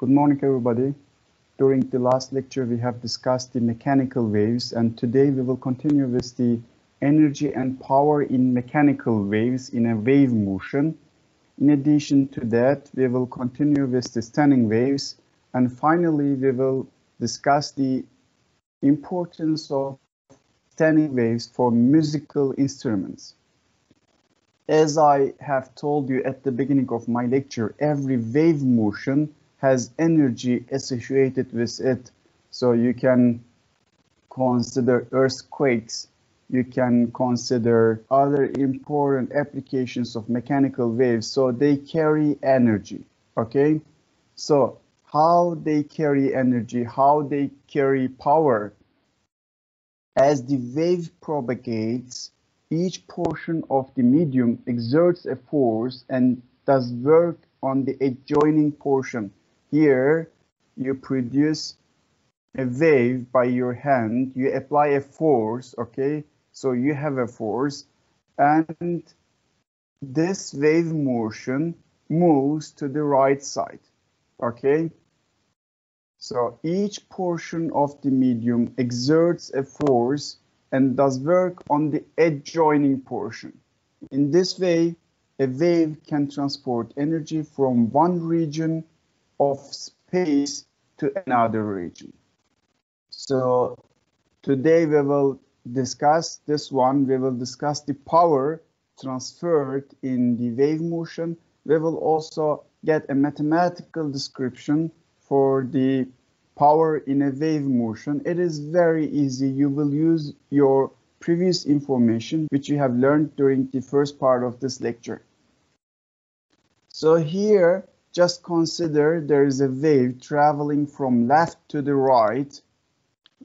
Good morning, everybody. During the last lecture, we have discussed the mechanical waves, and today we will continue with the energy and power in mechanical waves in a wave motion. In addition to that, we will continue with the standing waves, and finally, we will discuss the importance of standing waves for musical instruments. As I have told you at the beginning of my lecture, every wave motion has energy associated with it. So you can consider earthquakes, you can consider other important applications of mechanical waves. So they carry energy, okay? So how they carry energy, how they carry power. As the wave propagates, each portion of the medium exerts a force and does work on the adjoining portion. Here, you produce a wave by your hand, you apply a force, okay? So you have a force, and this wave motion moves to the right side, okay? So each portion of the medium exerts a force and does work on the adjoining portion. In this way, a wave can transport energy from one region of space to another region. So today we will discuss this one. We will discuss the power transferred in the wave motion. We will also get a mathematical description for the power in a wave motion. It is very easy. You will use your previous information which you have learned during the first part of this lecture. So here, just consider there is a wave traveling from left to the right.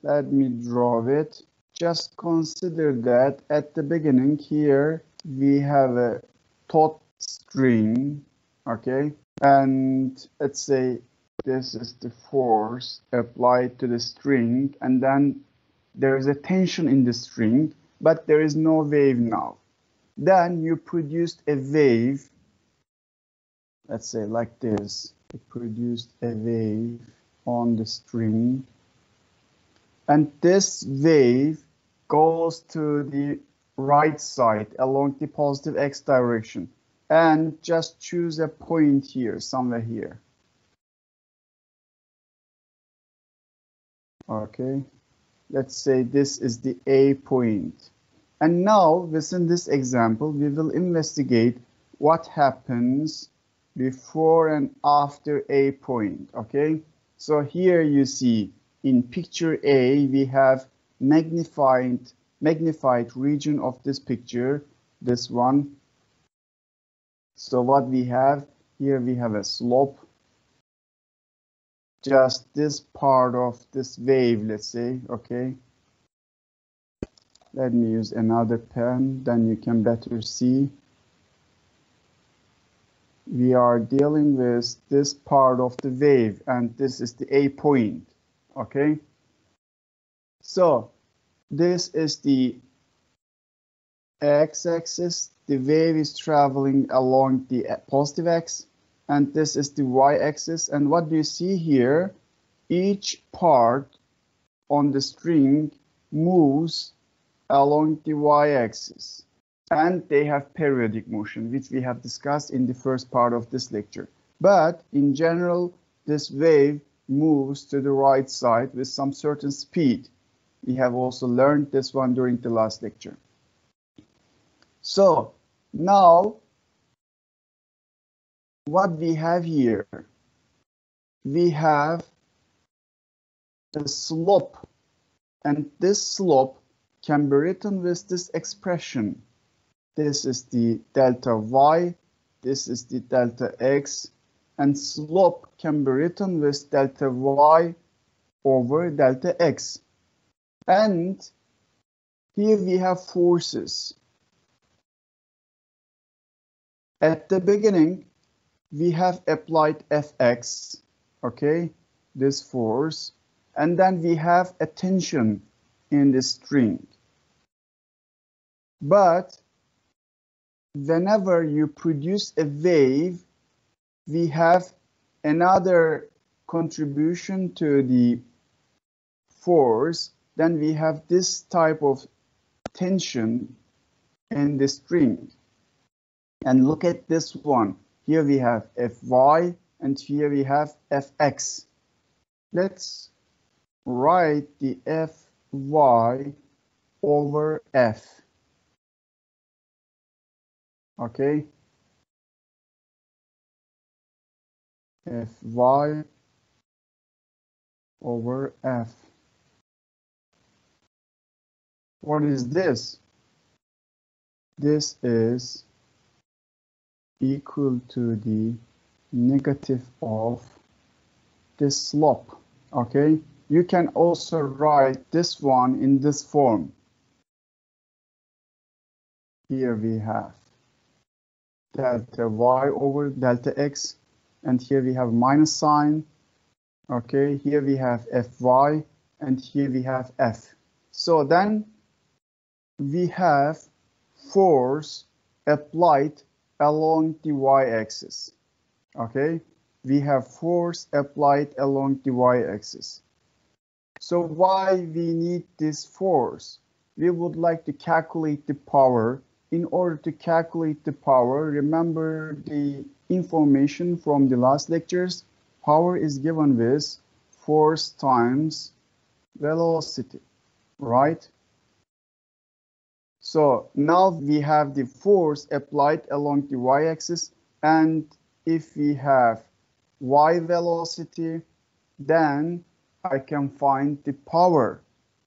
Let me draw it. Just consider that at the beginning here we have a taut string, okay? And let's say this is the force applied to the string, and then there is a tension in the string, but there is no wave now. Then you produced a wave. Let's say like this, it produced a wave on the string, and this wave goes to the right side along the positive x direction, and just choose a point here, somewhere here. Okay, let's say this is the A point. And now within this example, we will investigate what happens before and after A point, okay? So here you see in picture A, we have magnified region of this picture, this one. So what we have here, we have a slope. Just this part of this wave, let's say, okay? Let me use another pen, then you can better see. We are dealing with this part of the wave, and this is the A point, okay? So this is the x-axis. The wave is traveling along the positive x, and this is the y-axis. And what do you see here? Each part on the string moves along the y-axis. And they have periodic motion, which we have discussed in the first part of this lecture. But in general, this wave moves to the right side with some certain speed. We have also learned this one during the last lecture. So now, what we have here, we have a slope, and this slope can be written with this expression. This is the delta y, this is the delta x, and slope can be written with delta y over delta x. And here we have forces. At the beginning, we have applied Fx, okay, this force, and then we have a tension in the string. But whenever you produce a wave, we have another contribution to the force, then we have this type of tension in the string. And look at this one. Here we have Fy and here we have Fx. Let's write the Fy over F. Okay. Fy over F. What is this? This is equal to the negative of this slope. Okay. You can also write this one in this form. Here we have delta y over delta x, and here we have minus sign. Okay, here we have Fy, and here we have F. So then we have force applied along the y-axis. Okay, we have force applied along the y-axis. So why we need this force? We would like to calculate the power. In order to calculate the power, remember the information from the last lectures. Power is given with force times velocity, right? So now we have the force applied along the y-axis, and if we have y velocity, then I can find the power,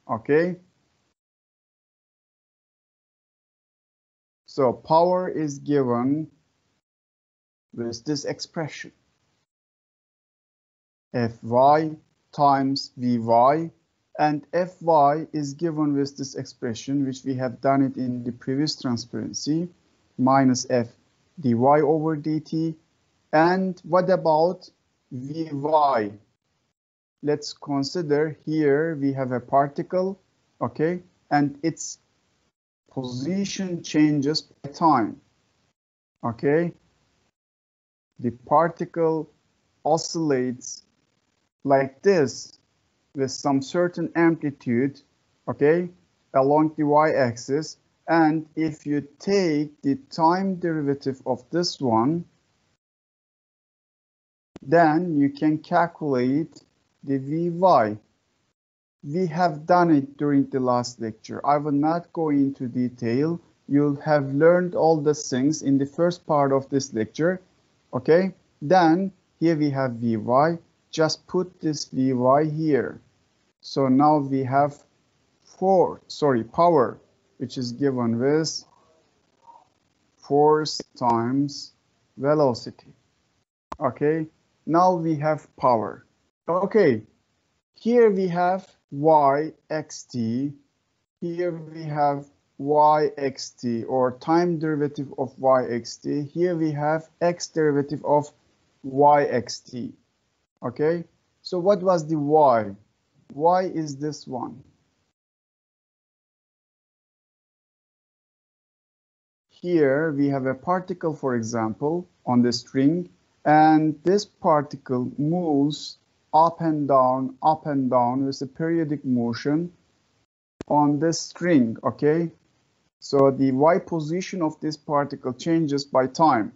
okay? So power is given with this expression. Fy times Vy, and Fy is given with this expression, which we have done it in the previous transparency, minus F dy over dt. And what about Vy? Let's consider here we have a particle, okay, and its position changes by time, okay? The particle oscillates like this with some certain amplitude, okay, along the y-axis. And if you take the time derivative of this one, then you can calculate the Vy. We have done it during the last lecture. I will not go into detail. You'll have learned all the things in the first part of this lecture. Okay, then here we have Vy. Just put this Vy here. So now we have power, which is given with force times velocity. Okay, now we have power. Okay, here we have yxt, here we have yxt, or time derivative of yxt. Here we have x derivative of yxt. Okay, so what was the y? Y is this one. Here we have a particle, for example, on the string, and this particle moves up and down with a periodic motion on this string, okay? So the y position of this particle changes by time.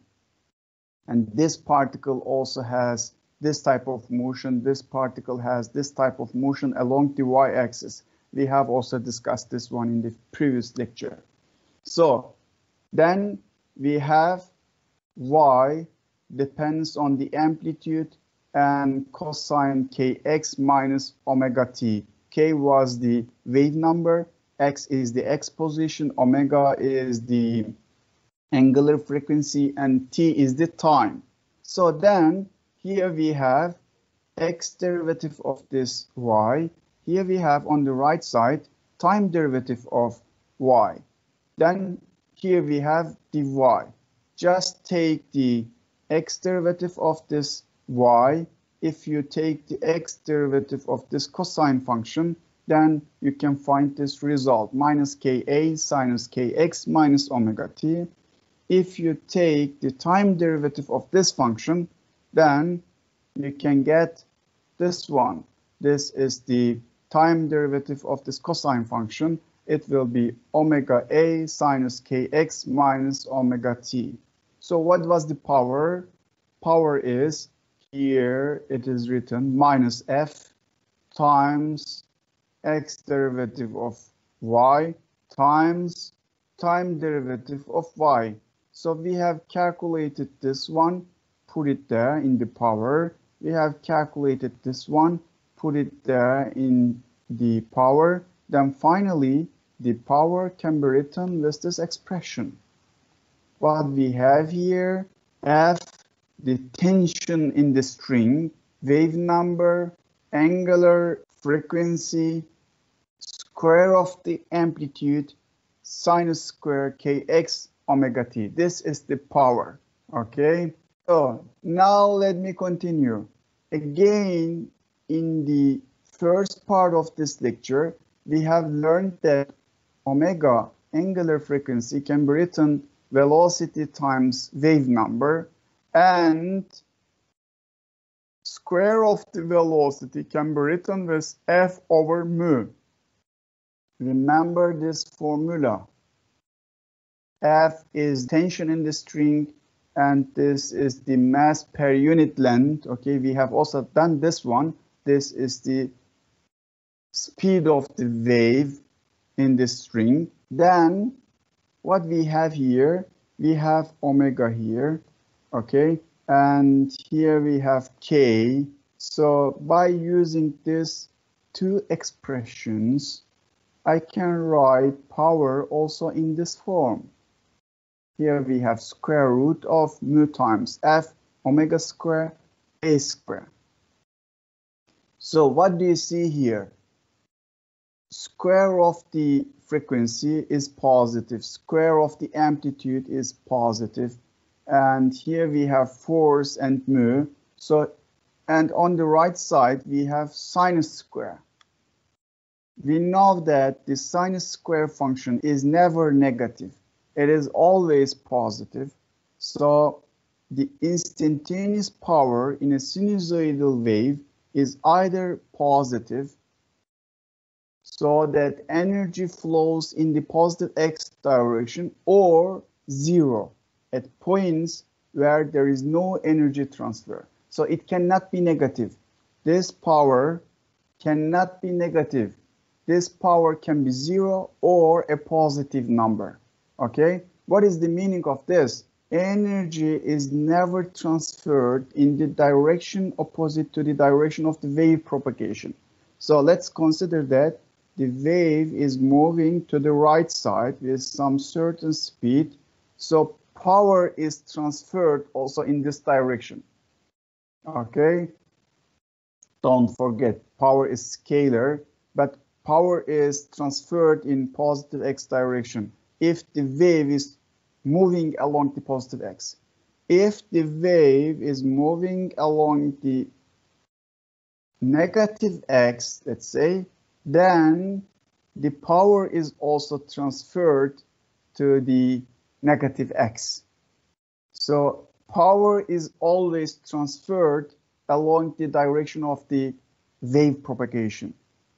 And this particle also has this type of motion. This particle has this type of motion along the y-axis. We have also discussed this one in the previous lecture. So then we have y depends on the amplitude and cosine kx minus omega t. K was the wave number, x is the x position, omega is the angular frequency, and t is the time. So then here we have x derivative of this y. Here we have on the right side time derivative of y. Then here we have dy. Just take the x derivative of this y. If you take the x derivative of this cosine function, then you can find this result, minus ka sinus kx minus omega t. If you take the time derivative of this function, then you can get this one. This is the time derivative of this cosine function. It will be omega a sinus kx minus omega t. So what was the power? Power is, here it is written, minus f times x derivative of y times time derivative of y. So we have calculated this one, put it there in the power. We have calculated this one, put it there in the power. Then finally, the power can be written with this expression. What we have here, F, the tension in the string, wave number, angular frequency, square of the amplitude, sinus square kx omega t. This is the power, okay? So now let me continue. Again, in the first part of this lecture, we have learned that omega, angular frequency, can be written velocity times wave number, and square of the velocity can be written with f over mu. Remember this formula. F is tension in the string, and this is the mass per unit length. Okay, we have also done this one. This is the speed of the wave in the string. Then what we have here, we have omega here, okay, and here we have k. So by using these two expressions, I can write power also in this form. Here we have square root of mu times f omega square a square. So what do you see here? Square of the frequency is positive, square of the amplitude is positive, and here we have force and mu. So, and on the right side we have sinus square. We know that the sinus square function is never negative. It is always positive. So the instantaneous power in a sinusoidal wave is either positive, so that energy flows in the positive x direction, or zero at points where there is no energy transfer. So it cannot be negative. This power cannot be negative. This power can be zero or a positive number. Okay, what is the meaning of this? Energy is never transferred in the direction opposite to the direction of the wave propagation. So let's consider that the wave is moving to the right side with some certain speed. So power is transferred also in this direction. Okay, don't forget, power is scalar, but power is transferred in positive x direction if the wave is moving along the positive x. If the wave is moving along the negative x, let's say, then the power is also transferred to the negative x. So power is always transferred along the direction of the wave propagation,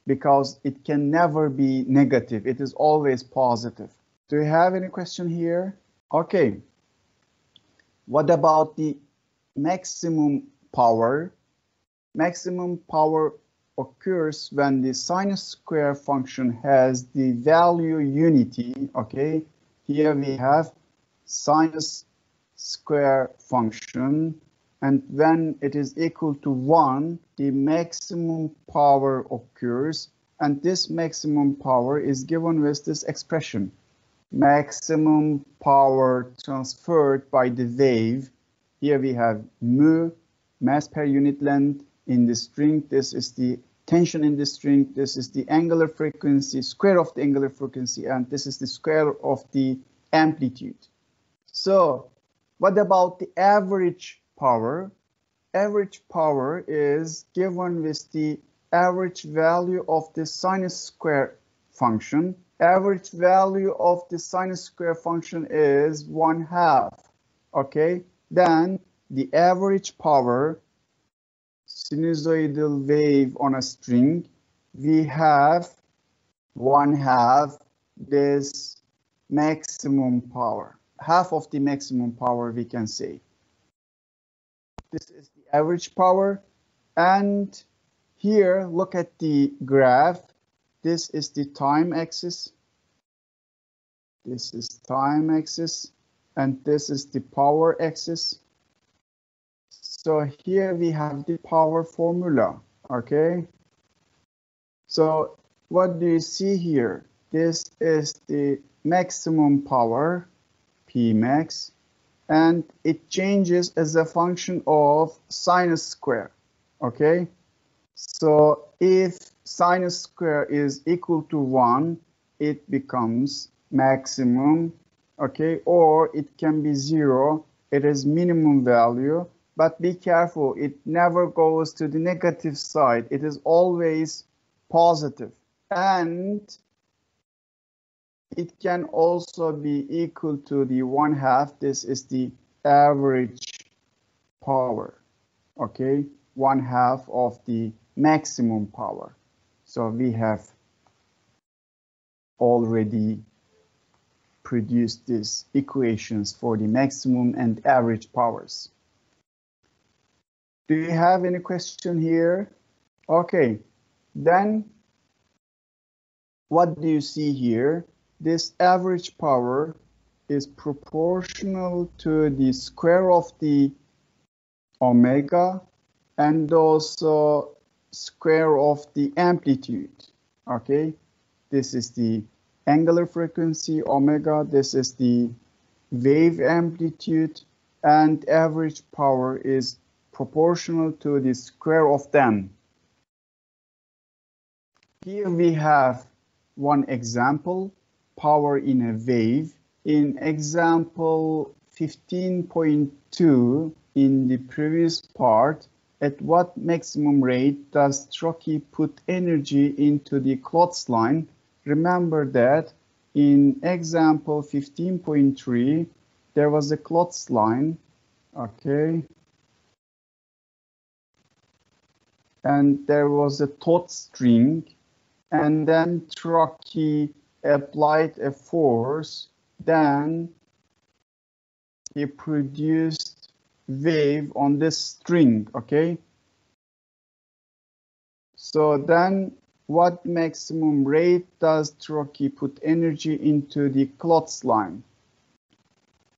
because it can never be negative. It is always positive. Do you have any question here? Okay. What about the maximum power? Maximum power occurs when the sinus square function has the value unity. Okay, here we have sinus square function, and when it is equal to 1, the maximum power occurs, and this maximum power is given with this expression: maximum power transferred by the wave. Here we have mu, mass per unit length in the string. This is the tension in the string. This is the angular frequency, square of the angular frequency, and this is the square of the amplitude. So what about the average power? Average power is given with the average value of the sinus square function. Average value of the sinus square function is 1/2. Okay, then the average power sinusoidal wave on a string, we have 1/2 this maximum power, half of the maximum power we can say. This is the average power, and here look at the graph. This is the time axis. This is time axis, and this is the power axis. So here we have the power formula, okay? So what do you see here? This is the maximum power, P max, and it changes as a function of sinus square, okay? So if sinus square is equal to 1, it becomes maximum, okay? Or it can be 0, it is minimum value, but be careful, it never goes to the negative side, it is always positive. And it can also be equal to the 1/2. This is the average power, okay? 1/2 of the maximum power. So we have already produced these equations for the maximum and average powers. Do you have any question here? Okay, then what do you see here? This average power is proportional to the square of the omega and also square of the amplitude, okay? This is the angular frequency, omega, this is the wave amplitude, and average power is proportional to the square of them. Here we have one example, power in a wave. In example 15.2 in the previous part, at what maximum rate does Trochee put energy into the clothesline? Remember that in example 15.3, there was a clothesline, okay? And there was a taut string, and then Trochee applied a force, then he produced wave on this string, okay? So then what maximum rate does Trochee put energy into the clothesline?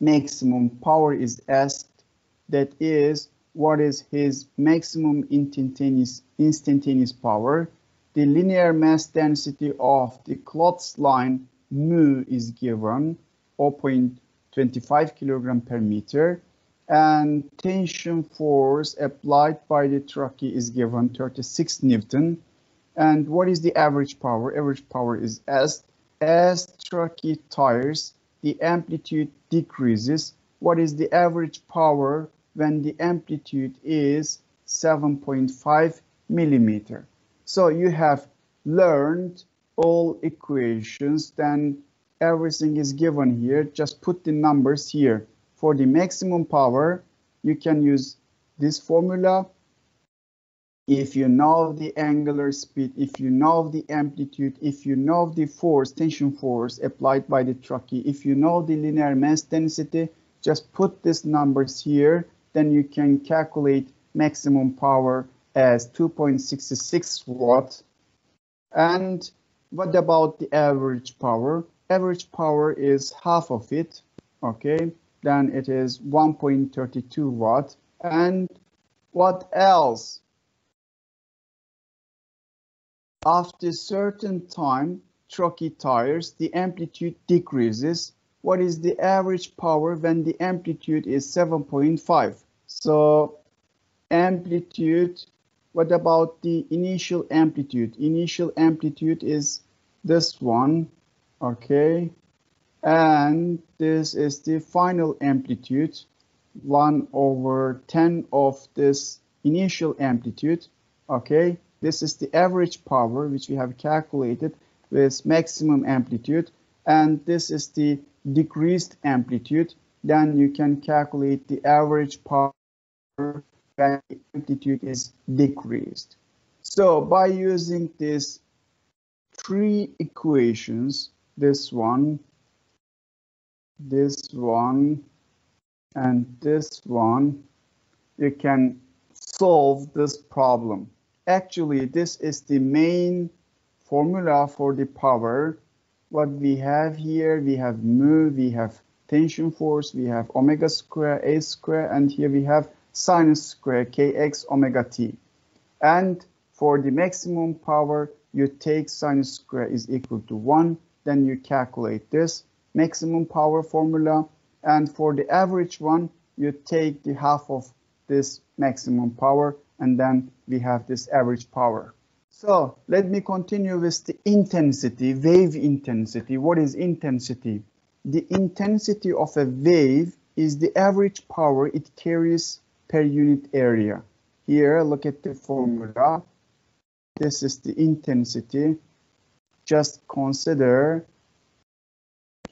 Maximum power is asked, that is, what is his maximum instantaneous power? The linear mass density of the clothesline mu is given 0.25 kilogram per meter, and tension force applied by the Trochee is given 36 Newton. And what is the average power? Average power is asked. As Trochee tires, the amplitude decreases. What is the average power when the amplitude is 7.5 millimeter? So you have learned all equations, then everything is given here. Just put the numbers here. For the maximum power, you can use this formula. If you know the angular speed, if you know the amplitude, if you know the force, tension force applied by the Trochee, if you know the linear mass density, just put these numbers here, then you can calculate maximum power as 2.66 watt. And what about the average power? Average power is half of it, okay? Then it is 1.32 watt. And what else? After a certain time, Trochee tires, the amplitude decreases. What is the average power when the amplitude is 7.5? So amplitude, what about the initial amplitude? Initial amplitude is this one, okay? And this is the final amplitude, 1/10 of this initial amplitude, okay? This is the average power, which we have calculated with maximum amplitude, and this is the decreased amplitude. Then you can calculate the average power when the amplitude is decreased. So by using these three equations, this one, and this one, you can solve this problem. Actually, this is the main formula for the power. What we have here, we have mu, we have tension force, we have omega square, a square, and here we have sinus square, kx omega t. And for the maximum power, you take sinus square is equal to 1, then you calculate this maximum power formula, and for the average one, you take the half of this maximum power, and then we have this average power. So let me continue with the intensity, wave intensity. What is intensity? The intensity of a wave is the average power it carries per unit area. Here, look at the formula. This is the intensity. Just consider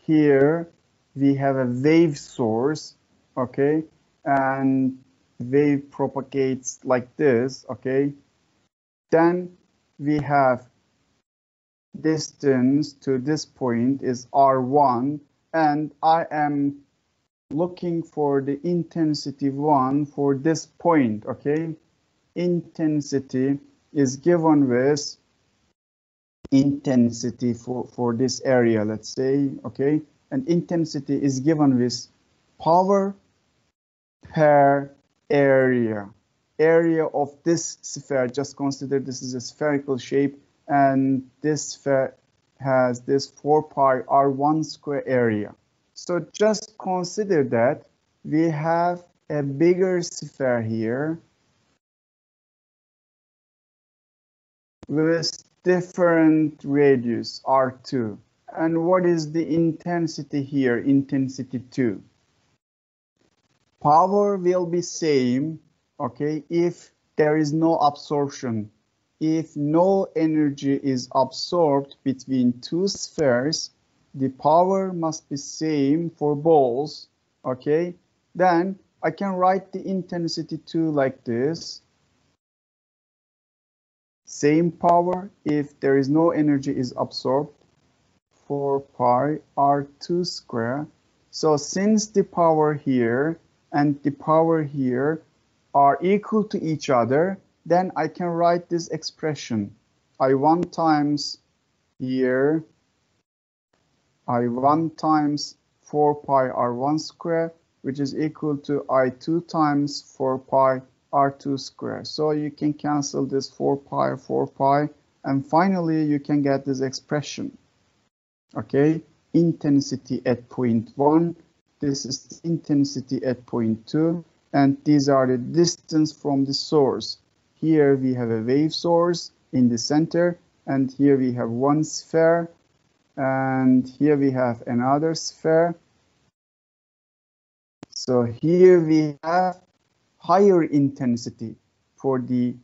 here we have a wave source, okay? And wave propagates like this, okay? Then we have distance to this point is R1, and I am looking for the intensity 1 for this point, okay? Intensity is given with intensity for this area, let's say, okay? And intensity is given with power per area. Area of this sphere, just consider this is a spherical shape, and this sphere has this 4 pi r1 square area. So just consider that we have a bigger sphere here with different radius r2. And what is the intensity here? Intensity 2. Power will be same, okay, if there is no absorption. If no energy is absorbed between two spheres, the power must be same for both, okay? Then I can write the intensity 2 like this. Same power if there is no energy is absorbed, 4 pi r2 square. So since the power here and the power here are equal to each other, then I can write this expression. I1 times here, I1 times 4 pi r1 square, which is equal to I2 times 4 pi r2 square. So you can cancel this 4 pi, and finally you can get this expression. Okay, intensity at point 1, this is the intensity at point 2, and these are the distance from the source. Here we have a wave source in the center, and here we have one sphere, and here we have another sphere. So here we have higher intensity for the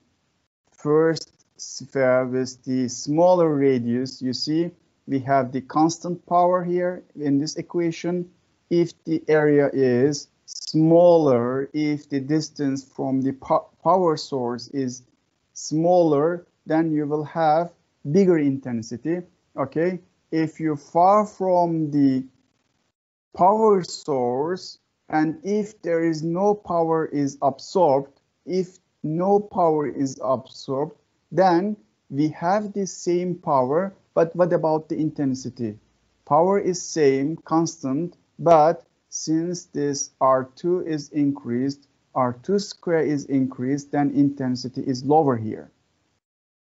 first sphere with the smaller radius. You see, we have the constant power here in this equation. If the area is smaller, if the distance from the power source is smaller, then you will have bigger intensity, okay? If you're far from the power source, and if there is no power is absorbed, if no power is absorbed, then we have the same power, but what about the intensity? Power is same, constant, but since this R2 is increased, R2 square is increased, then intensity is lower here.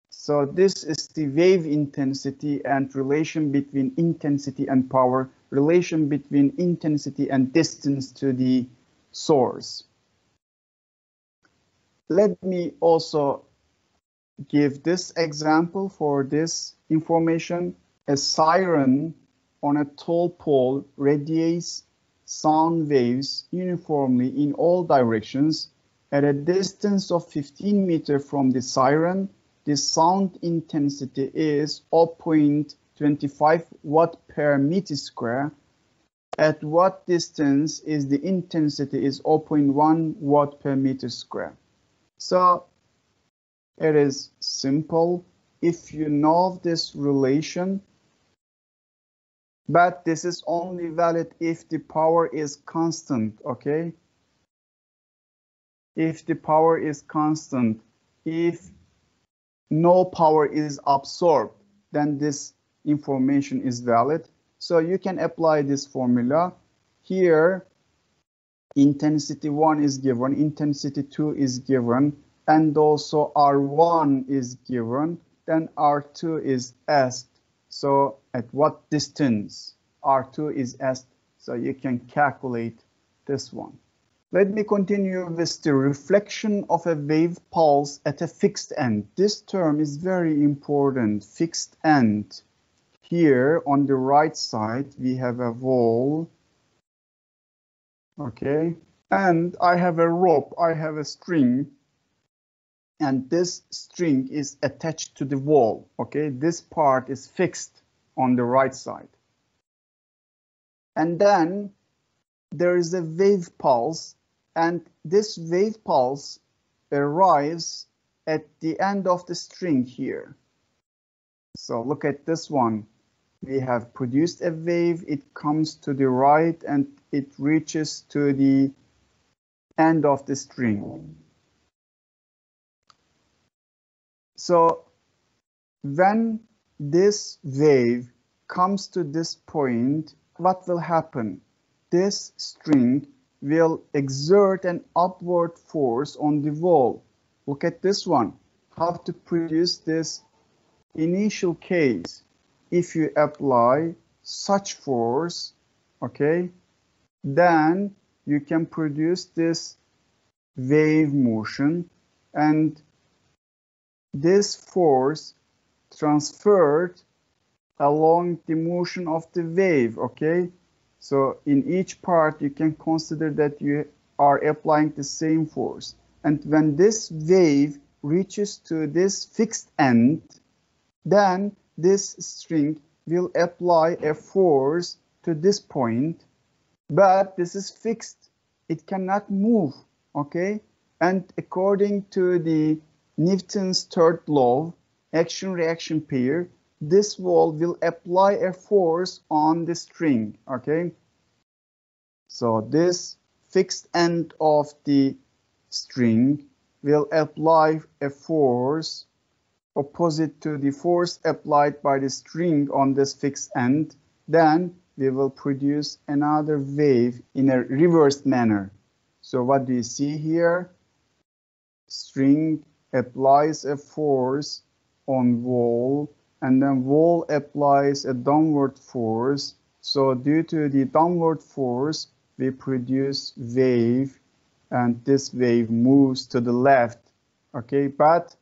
So this is the wave intensity and relation between intensity and power, relation between intensity and distance to the source. Let me also give this example for this information. A siren on a tall pole radiates sound waves uniformly in all directions. At a distance of 15 meters from the siren, the sound intensity is 0.25 watt per meter square. At what distance is the intensity is 0.1 watt per meter square? So it is simple if you know this relation, but this is only valid if the power is constant, okay? If the power is constant, if no power is absorbed, then this information is valid. So you can apply this formula. Here, intensity 1 is given, intensity 2 is given, and also R1 is given, then R2 is asked. So at what distance R2 is asked, so you can calculate this one. Let me continue with the reflection of a wave pulse at a fixed end. This term is very important, fixed end. Here on the right side, we have a wall, okay? And I have a rope, I have a string, and this string is attached to the wall, okay? This part is fixed on the right side. And then there is a wave pulse, and this wave pulse arrives at the end of the string here. So look at this one. We have produced a wave, it comes to the right and it reaches to the end of the string. So when this wave comes to this point, what will happen? This string will exert an upward force on the wall. Look at this one. How to produce this initial case? If you apply such force, okay, then you can produce this wave motion, and this force transferred along the motion of the wave, okay? So in each part, you can consider that you are applying the same force. And when this wave reaches to this fixed end, then this string will apply a force to this point, but this is fixed. It cannot move, okay? And according to the Newton's third law, action-reaction pair, this wall will apply a force on the string, okay? So this fixed end of the string will apply a force opposite to the force applied by the string on this fixed end. Then we will produce another wave in a reversed manner. So what do you see here? String applies a force on wall, and then wall applies a downward force. So due to the downward force, we produce wave, and this wave moves to the left, okay? But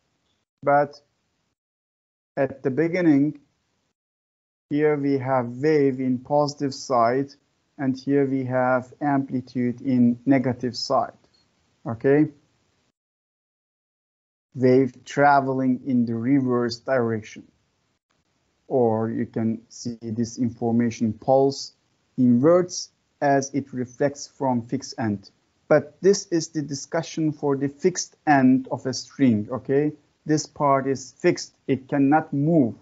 at the beginning, here we have wave in positive side, and here we have amplitude in negative side, okay? Wave traveling in the reverse direction. Or you can see this information pulse inverts as it reflects from fixed end. But this is the discussion for the fixed end of a string, okay? This part is fixed, it cannot move.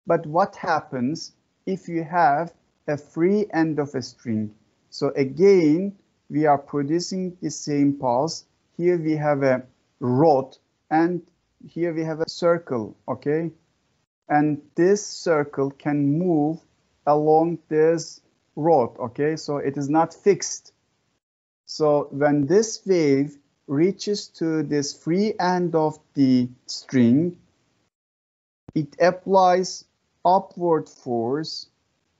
But what happens if you have a free end of a string? So again, we are producing the same pulse. Here we have a rod, and here we have a circle, okay? And this circle can move along this rod, okay? So it is not fixed. So when this wave reaches to this free end of the string, it applies upward force,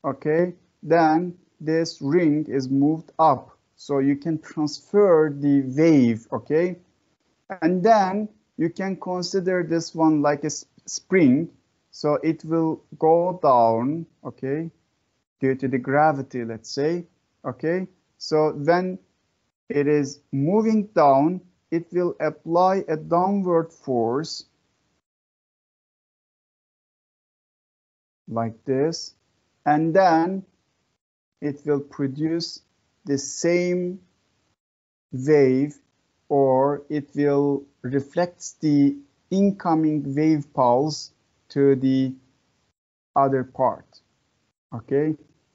okay? Then this ring is moved up. So you can transfer the wave, okay? And then you can consider this one like a spring. So it will go down, okay, due to the gravity, let's say, okay? So when it is moving down, it will apply a downward force like this, and then it will produce the same wave or it will reflect the incoming wave pulse to the other part. Okay,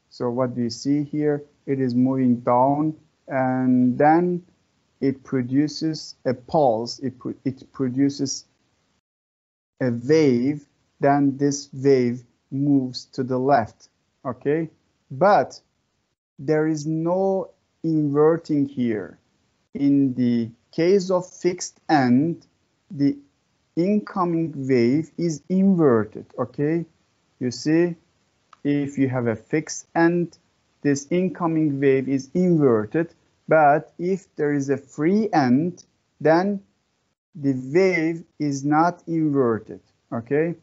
so what do you see here? It is moving down, and then it produces a pulse. It produces a wave. Then this wave moves to the left. Okay, but there is no inverting here. In the case of fixed end, the incoming wave is inverted. Okay, you see, if you have a fixed end, this incoming wave is inverted, but if there is a free end, then the wave is not inverted. Okay,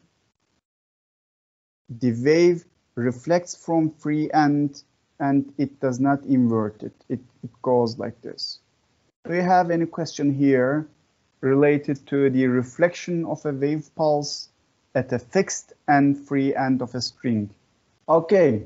the wave reflects from free end and it does not invert it. It goes like this. Do you have any question here related to the reflection of a wave pulse at a fixed and free end of a string? Okay,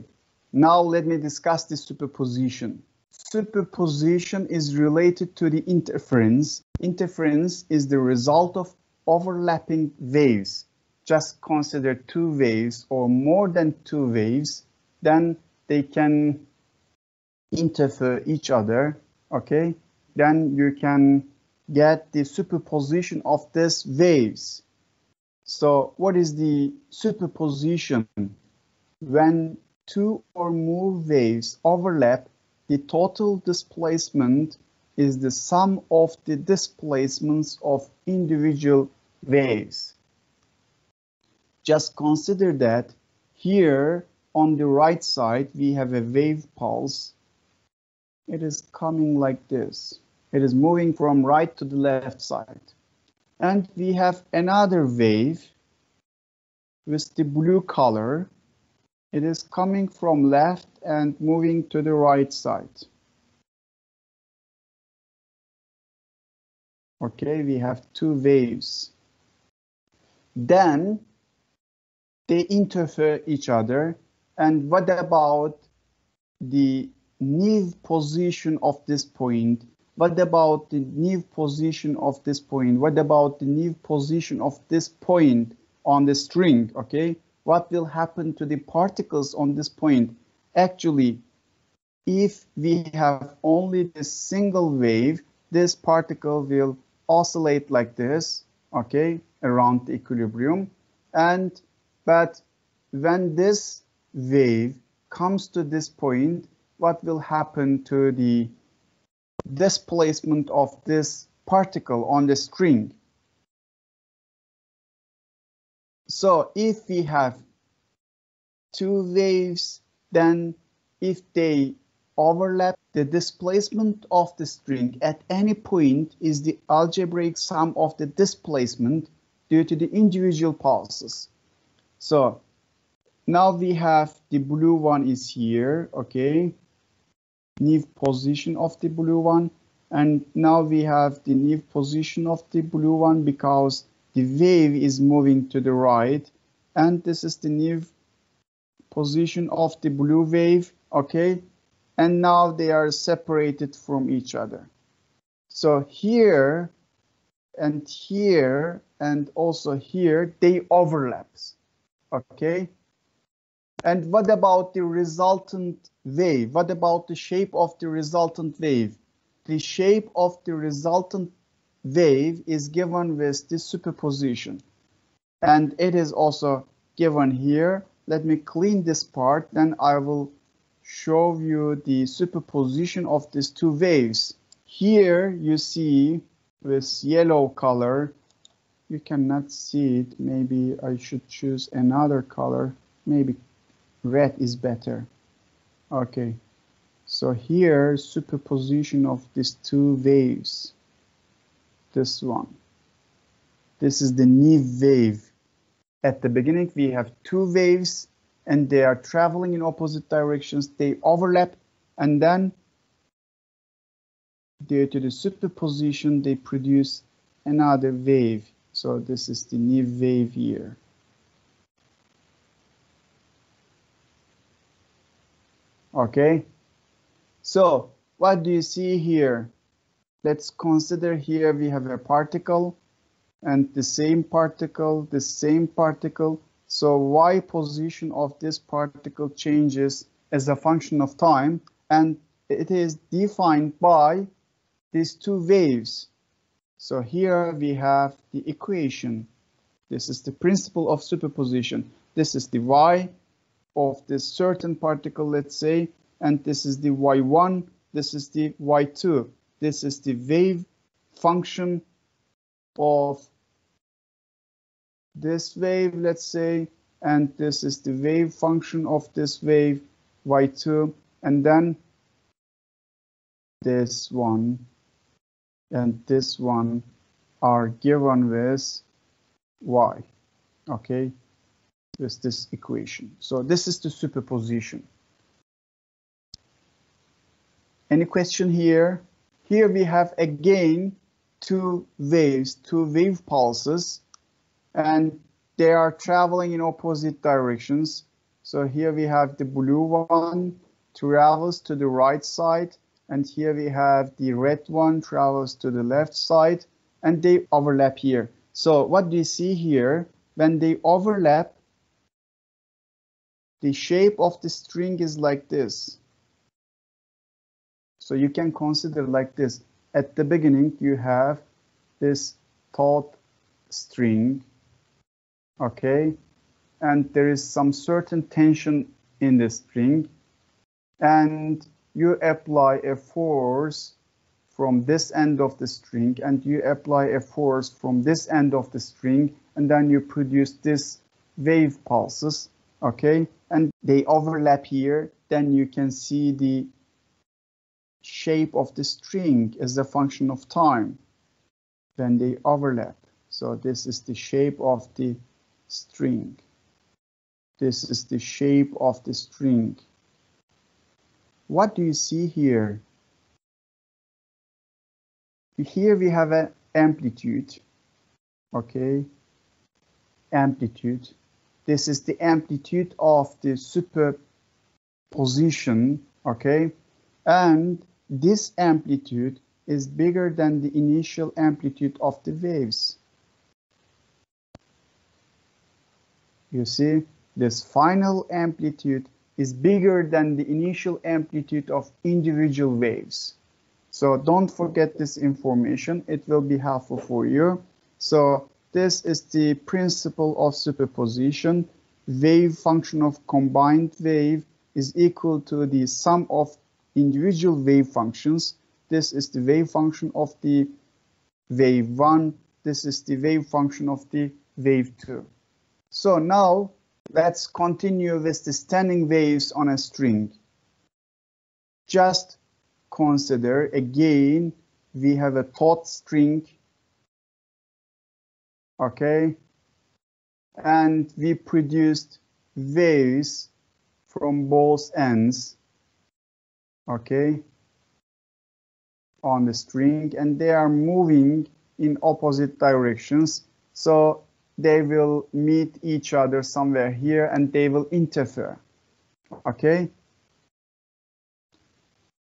now let me discuss the superposition. Superposition is related to the interference. Interference is the result of overlapping waves. Just consider two waves or more than two waves, then they can interfere each other. Okay, then you can get the superposition of these waves. So what is the superposition? When two or more waves overlap, the total displacement is the sum of the displacements of individual waves. Just consider that here on the right side we have a wave pulse. It is coming like this. It is moving from right to the left side. And we have another wave with the blue color. It is coming from left and moving to the right side. Okay, we have two waves. Then they interfere each other. And what about the new position of this point? What about the new position of this point? What about the new position of this point on the string? Okay, what will happen to the particles on this point? Actually, if we have only this single wave, this particle will oscillate like this, okay, around the equilibrium. But when this wave comes to this point, what will happen to the displacement of this particle on the string? So if we have two waves, then if they overlap, the displacement of the string at any point is the algebraic sum of the displacement due to the individual pulses. So now we have the blue one is here, okay, new position of the blue one, and now we have the new position of the blue one because the wave is moving to the right, and this is the new position of the blue wave, okay, and now they are separated from each other. So here and here and also here they overlaps, okay. And what about the resultant wave? What about the shape of the resultant wave? The shape of the resultant wave is given with this superposition, and it is also given here. Let me clean this part, then I will show you the superposition of these two waves. Here you see with yellow color, you cannot see it. Maybe I should choose another color. Maybe red is better. Okay, so here superposition of these two waves. This one. This is the new wave. At the beginning we have two waves and they are traveling in opposite directions. They overlap, and then due to the superposition they produce another wave. So this is the new wave here. Okay, so what do you see here? let's consider here we have a particle and the same particle, the same particle. So y position of this particle changes as a function of time, and it is defined by these two waves. So here we have the equation. This is the principle of superposition. This is the y of this certain particle, let's say, and this is the y1, this is the y2. This is the wave function of this wave, let's say, and this is the wave function of this wave, y2, and then this one and this one are given with y, okay, with this equation. So this is the superposition. Any question here? Here we have again two waves, two wave pulses, and they are traveling in opposite directions. So here we have the blue one travels to the right side, and here we have the red one travels to the left side, and they overlap here. So what do you see here? When they overlap, the shape of the string is like this. So you can consider like this. At the beginning, you have this taut string, okay? And there is some certain tension in the string, and you apply a force from this end of the string, and you apply a force from this end of the string, and then you produce this wave pulses, okay? And they overlap here. Then you can see the shape of the string as a function of time when they overlap. So this is the shape of the string. This is the shape of the string. What do you see here? Here we have an amplitude, okay? Amplitude. This is the amplitude of the superposition, okay? And this amplitude is bigger than the initial amplitude of the waves. You see, this final amplitude is bigger than the initial amplitude of individual waves. So don't forget this information. It will be helpful for you. So this is the principle of superposition. Wave function of combined wave is equal to the sum of individual wave functions. This is the wave function of the wave 1. This is the wave function of the wave 2. So now let's continue with the standing waves on a string. Just consider again, we have a taut string, okay, and we produced waves from both ends, okay, on the string, and they are moving in opposite directions. So they will meet each other somewhere here and they will interfere, okay?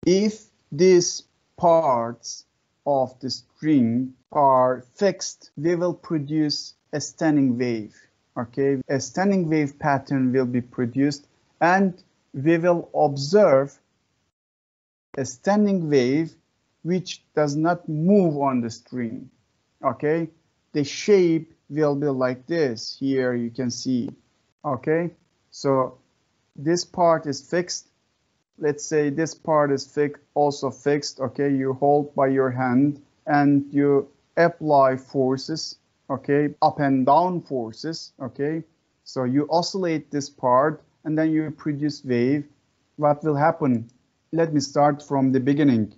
If these parts of the string are fixed, we will produce a standing wave, okay? A standing wave pattern will be produced, and we will observe a standing wave which does not move on the string, okay? The shape will be like this. Here you can see, okay? So this part is fixed. Let's say this part is also fixed, okay? You hold by your hand and you apply forces, okay? Up and down forces, okay? So you oscillate this part and then you produce wave. What will happen? Let me start from the beginning.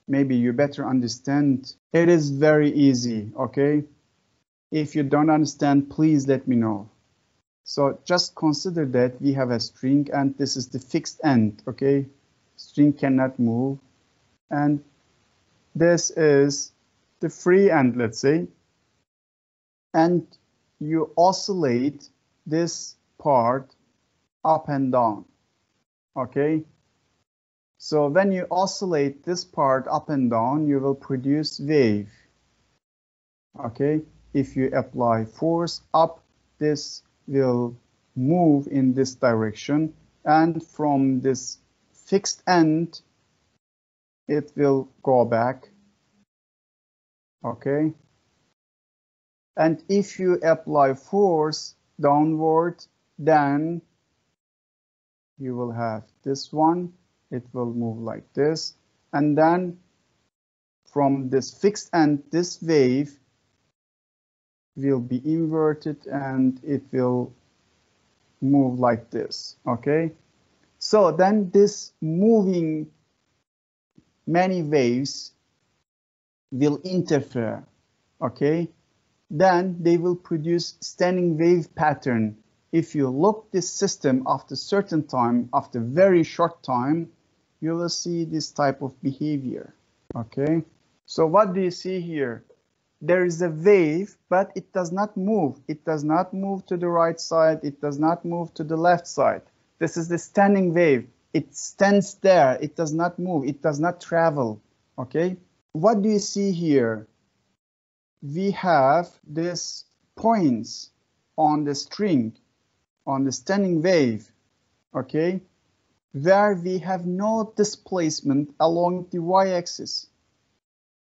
Maybe you better understand. It is very easy, okay? If you don't understand, please let me know. So just consider that we have a string and this is the fixed end, okay? String cannot move. And this is the free end, let's say. And you oscillate this part up and down, okay? So when you oscillate this part up and down, you will produce wave. Okay, if you apply force up, this will move in this direction, and from this fixed end, it will go back. Okay, and if you apply force downward, then you will have this one. It will move like this, and then from this fixed end, this wave will be inverted and it will move like this. Okay, so then this moving many waves will interfere. Okay, then they will produce standing wave pattern. If you look this system after certain time, after very short time, you will see this type of behavior. Okay, so what do you see here? There is a wave, but it does not move. It does not move to the right side. It does not move to the left side. This is the standing wave. It stands there. It does not move. It does not travel. Okay, what do you see here? We have these points on the string, on the standing wave, okay, where we have no displacement along the y-axis.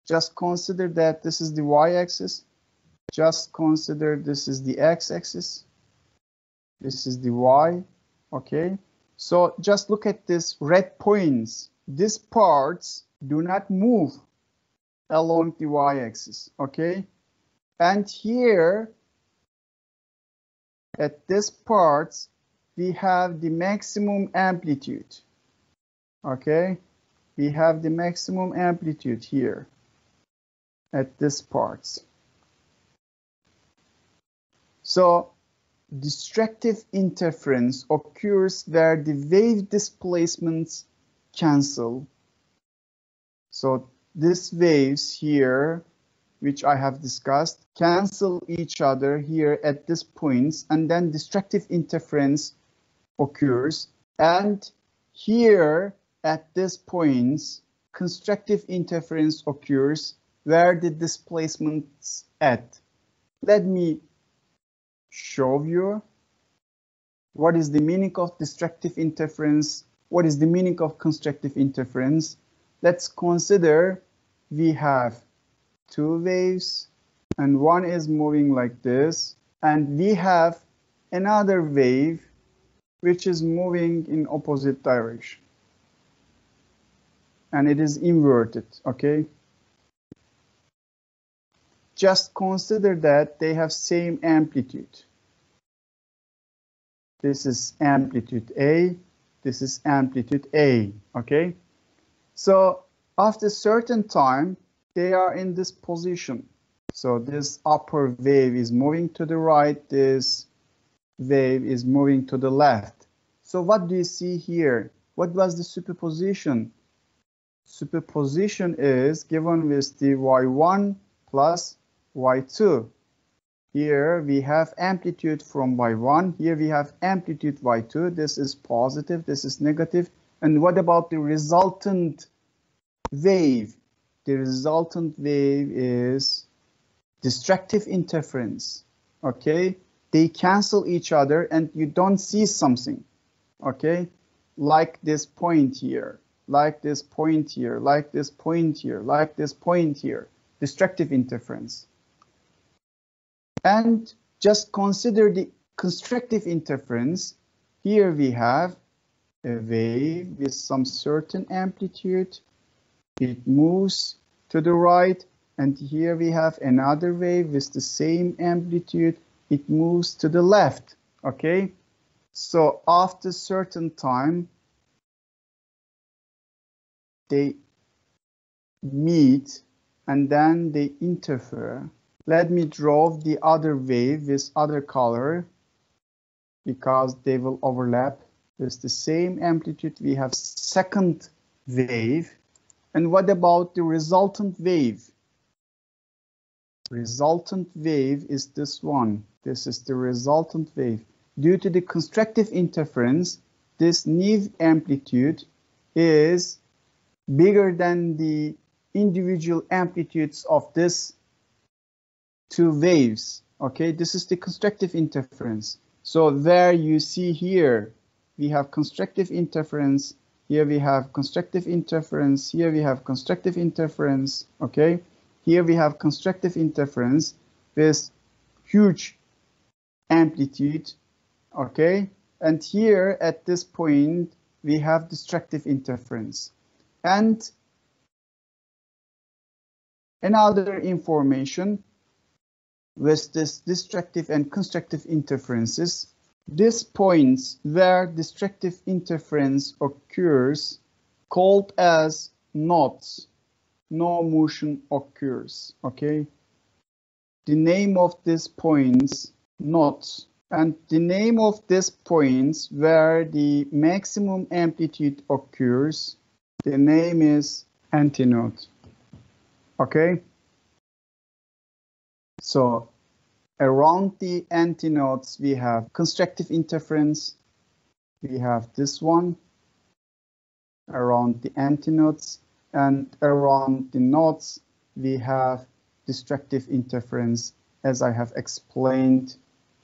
Just consider that this is the y-axis. Just consider this is the x-axis. This is the y, okay? So just look at these red points. These parts do not move along the y-axis, okay? And here, at this part, we have the maximum amplitude, okay? We have the maximum amplitude here at this part. So destructive interference occurs where the wave displacements cancel. So these waves here, which I have discussed, cancel each other here at this points, and then destructive interference occurs. And here at this points, constructive interference occurs where the displacement's at. Let me show you what is the meaning of destructive interference, what is the meaning of constructive interference. Let's consider we have two waves and one is moving like this, and we have another wave which is moving in opposite direction, and it is inverted, okay? Just consider that they have same amplitude. This is amplitude A, this is amplitude A, okay? So after a certain time, they are in this position. So this upper wave is moving to the right, this wave is moving to the left. So what do you see here? What was the superposition? Superposition is given with the y1 plus y2. Here we have amplitude from y1, here we have amplitude y2. This is positive, this is negative. And what about the resultant wave? The resultant wave is destructive interference, okay? They cancel each other and you don't see something, okay? Like this point here, like this point here, like this point here, like this point here, destructive interference. And just consider the constructive interference. Here we have a wave with some certain amplitude. It moves to the right, and here we have another wave with the same amplitude. It moves to the left, okay? So after a certain time, they meet and then they interfere. Let me draw the other wave with other color because they will overlap. With the same amplitude, we have second wave. And what about the resultant wave? Resultant wave is this one. This is the resultant wave. Due to the constructive interference, this new amplitude is bigger than the individual amplitudes of this two waves. Okay, this is the constructive interference. So there you see here, we have constructive interference. Here we have constructive interference. Here we have constructive interference. Okay, here we have constructive interference with huge amplitude. Okay, and here at this point we have destructive interference. And another information with this destructive and constructive interferences, these points where destructive interference occurs called as nodes, no motion occurs. Okay, the name of these points, nodes, and the name of these points where the maximum amplitude occurs, the name is antinode. Okay, so around the antinodes we have constructive interference, we have this one around the antinodes, and around the nodes we have destructive interference, as I have explained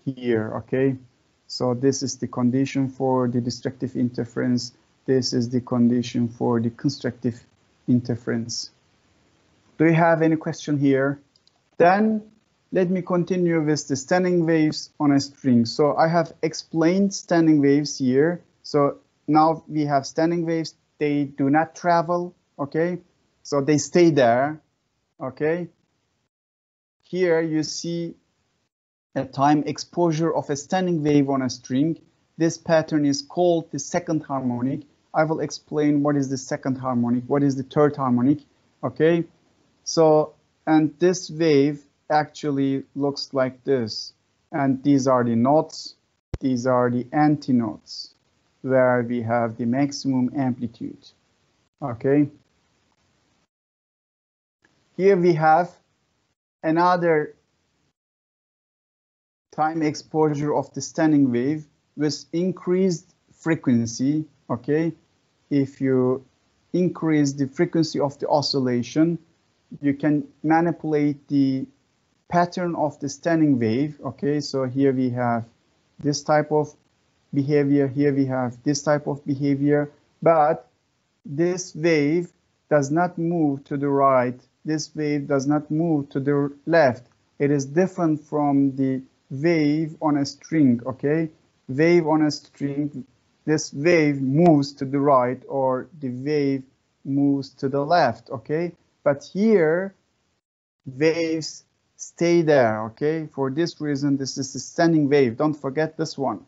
here. Okay, so this is the condition for the destructive interference, this is the condition for the constructive interference. Do you have any question here? Then let me continue with the standing waves on a string. So I have explained standing waves here. So now we have standing waves, they do not travel, okay? So they stay there, okay? Here you see a time exposure of a standing wave on a string. This pattern is called the second harmonic. I will explain what is the second harmonic, what is the third harmonic, okay? So, and this wave actually looks like this, and these are the nodes, these are the antinodes where we have the maximum amplitude. Okay, here we have another time exposure of the standing wave with increased frequency. Okay, if you increase the frequency of the oscillation, you can manipulate the pattern of the standing wave. Okay, so here we have this type of behavior, here we have this type of behavior, but this wave does not move to the right, this wave does not move to the left. It is different from the wave on a string. Okay, wave on a string, this wave moves to the right or the wave moves to the left. Okay, but here waves stay there. Okay, for this reason this is a standing wave, don't forget this one.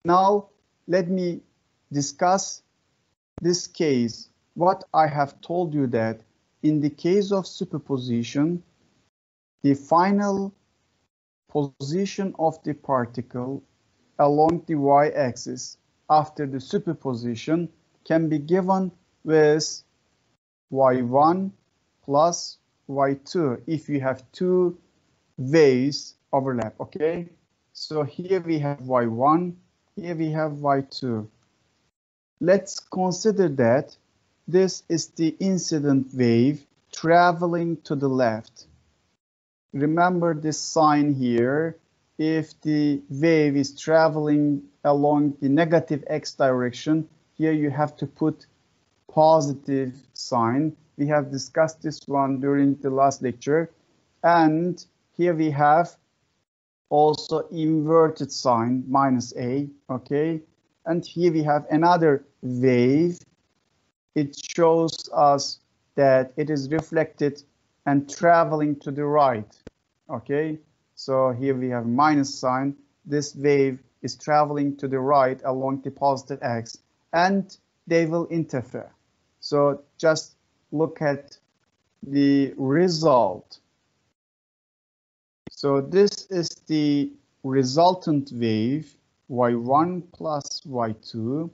Now let me discuss this case. What I have told you that in the case of superposition, the final position of the particle along the y-axis after the superposition can be given with y1 plus y2 if you have two waves overlap. Okay, so here we have y1, here we have y2. Let's consider that this is the incident wave traveling to the left. Remember this sign here. If the wave is traveling along the negative x direction, here you have to put positive sign. We have discussed this one during the last lecture. And here we have also inverted sign, minus a, okay? And here we have another wave. It shows us that it is reflected and traveling to the right, okay? So here we have minus sign. This wave is traveling to the right along the positive x, and they will interfere. So just look at the result. So this is the resultant wave, y1 plus y2,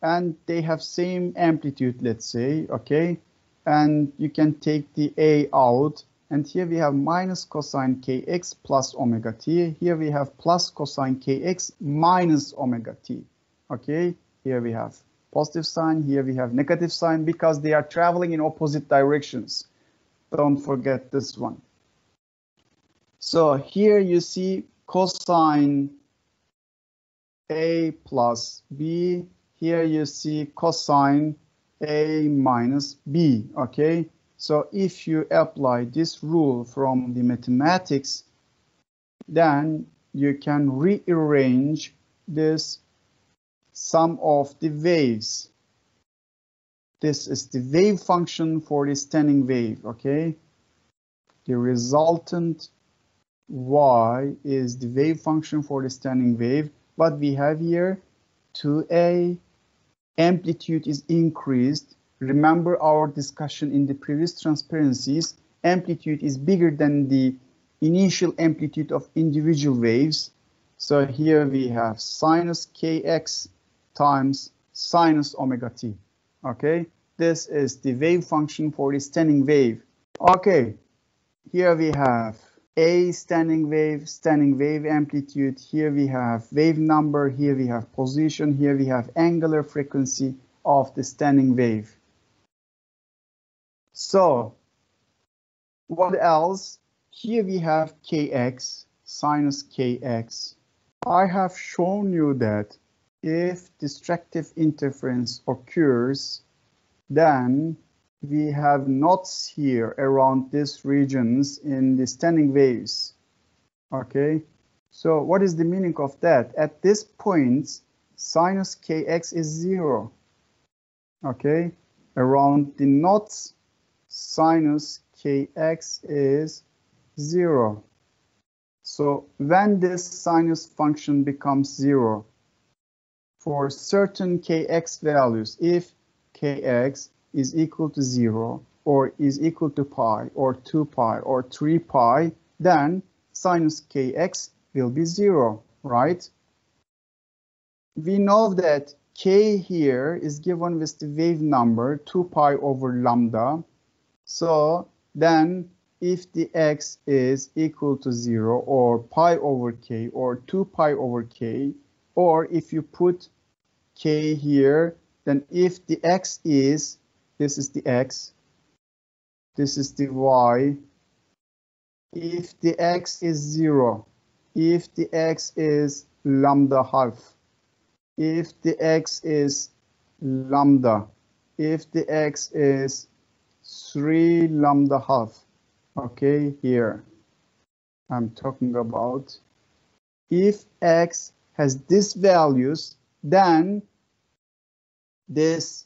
and they have same amplitude, let's say, okay? And you can take the a out, and here we have minus cosine kx plus omega t. Here we have plus cosine kx minus omega t, okay? Here we have positive sign, here we have negative sign, because they are traveling in opposite directions. Don't forget this one. So here you see cosine A plus B. Here you see cosine A minus B, okay? So if you apply this rule from the mathematics, then you can rearrange this sum of the waves. This is the wave function for the standing wave, okay? The resultant y is the wave function for the standing wave. What we have here, 2a, amplitude is increased. Remember our discussion in the previous transparencies, amplitude is bigger than the initial amplitude of individual waves. So here we have sinus kx times sinus omega t. Okay, this is the wave function for the standing wave. Okay, here we have a standing wave amplitude. Here we have wave number, here we have position, here we have angular frequency of the standing wave. So what else? Here we have kx, sinus kx. I have shown you that if destructive interference occurs, then we have knots here around these regions in the standing waves. Okay, so what is the meaning of that? At this point, sinus kx is 0. Okay, around the knots, sinus kx is 0. So when this sinus function becomes 0, for certain kx values, if kx is equal to 0 or is equal to pi or 2 pi or 3 pi, then sinus kx will be 0, right? We know that k here is given with the wave number 2 pi over lambda. So then if the x is equal to 0 or pi over k or 2 pi over k, or if you put k here, then if the x is, this is the x, this is the y, if the x is 0, if the x is lambda half, if the x is lambda, if the x is 3 lambda half, okay, here I'm talking about, if x has these values, then this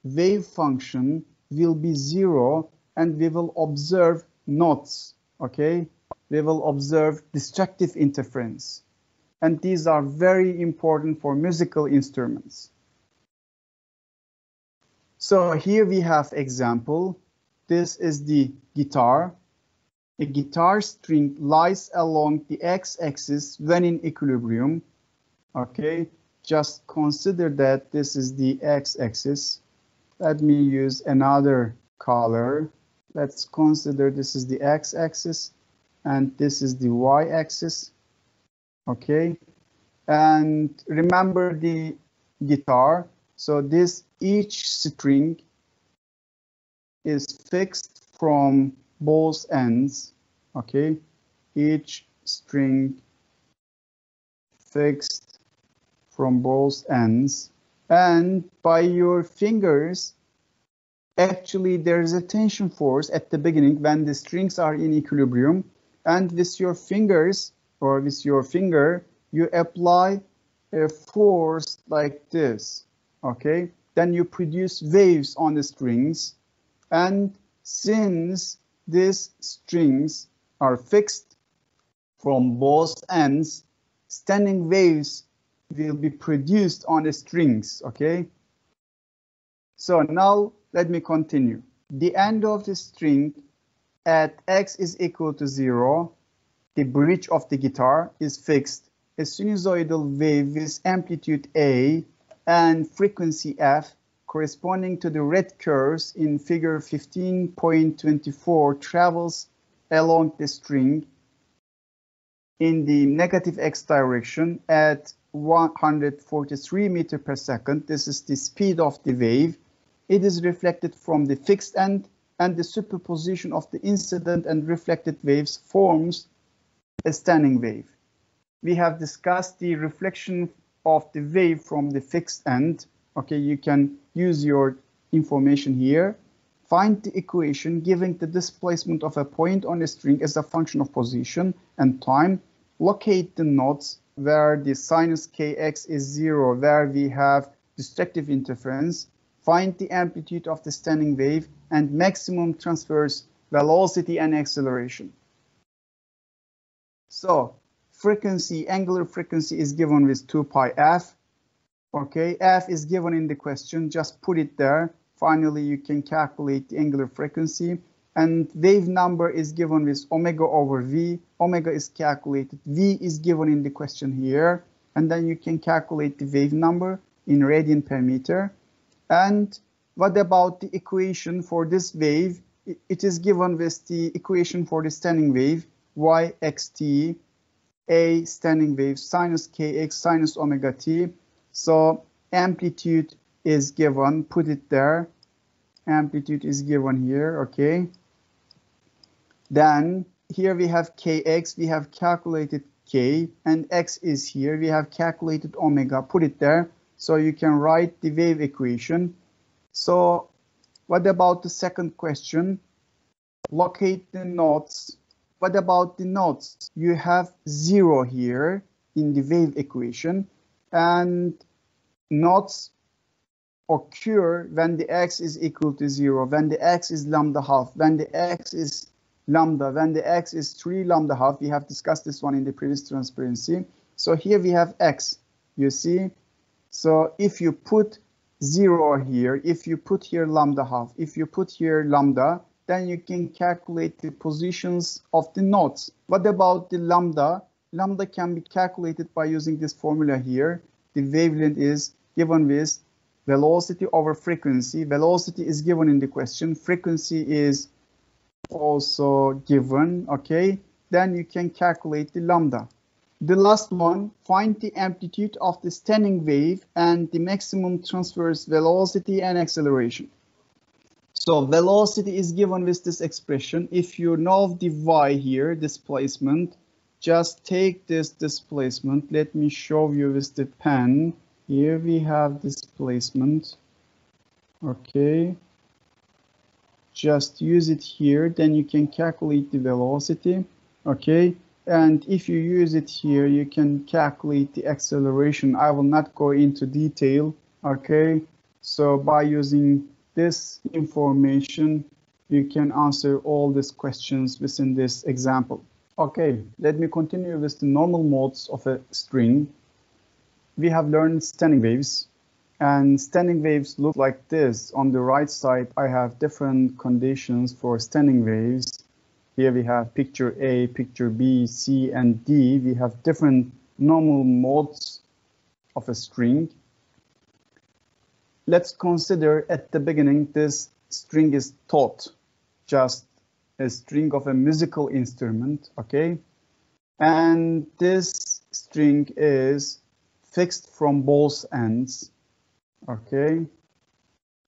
wave function will be 0 and we will observe knots, okay? We will observe destructive interference. And these are very important for musical instruments. So here we have example. This is the guitar. A guitar string lies along the x-axis when in equilibrium. Okay, just consider that this is the x-axis. Let me use another color. Let's consider this is the x-axis and this is the y-axis. Okay, and remember the guitar. So this each string is fixed from both ends. Okay, each string fixed from both ends, and by your fingers, actually there is a tension force at the beginning when the strings are in equilibrium, and with your fingers or with your finger you apply a force like this. Okay, then you produce waves on the strings, and since these strings are fixed from both ends, standing waves will be produced on the strings. Okay, so now let me continue. The end of the string at x is equal to 0, the bridge of the guitar is fixed. A sinusoidal wave with amplitude A and frequency f corresponding to the red curves in figure 15.24 travels along the string in the negative x direction at 143 meter per second. This is the speed of the wave. It is reflected from the fixed end, and the superposition of the incident and reflected waves forms a standing wave. We have discussed the reflection of the wave from the fixed end. Okay, you can use your information here. Find the equation giving the displacement of a point on a string as a function of position and time. Locate the nodes where the sinus kx is 0, where we have destructive interference. Find the amplitude of the standing wave and maximum transverse velocity and acceleration. So frequency, angular frequency is given with 2 pi f. Okay, f is given in the question, just put it there. Finally, you can calculate the angular frequency, and wave number is given with omega over v. Omega is calculated, v is given in the question here, and then you can calculate the wave number in radian per meter. And what about the equation for this wave? It is given with the equation for the standing wave, yxt, a standing wave, sinus kx, sinus omega t. So amplitude is given, put it there. Amplitude is given here, okay. Then here we have kx, we have calculated k, and x is here, we have calculated omega, put it there. So you can write the wave equation. So what about the second question? Locate the nodes. What about the nodes? You have 0 here in the wave equation, and nodes occur when the x is equal to 0, when the x is lambda half, when the x is lambda, when the x is 3 lambda half. We have discussed this one in the previous transparency. So here we have x, you see. So if you put 0 here, if you put here lambda half, if you put here lambda, then you can calculate the positions of the nodes. What about the lambda? Lambda can be calculated by using this formula here. The wavelength is given with velocity over frequency. Velocity is given in the question. Frequency is also given, okay? Then you can calculate the lambda. The last one, find the amplitude of the standing wave and the maximum transverse velocity and acceleration. So velocity is given with this expression. If you know the y here, displacement, just take this displacement. Let me show you with the pen. Here we have displacement. Okay. Just use it here, then you can calculate the velocity. Okay. And if you use it here, you can calculate the acceleration. I will not go into detail. Okay. So by using this information, you can answer all these questions within this example. Okay, let me continue with the normal modes of a string. We have learned standing waves, and standing waves look like this. On the right side, I have different conditions for standing waves. Here we have picture A, picture B, C, and D. We have different normal modes of a string. Let's consider at the beginning this string is taut, just a string of a musical instrument, okay? And this string is fixed from both ends, okay?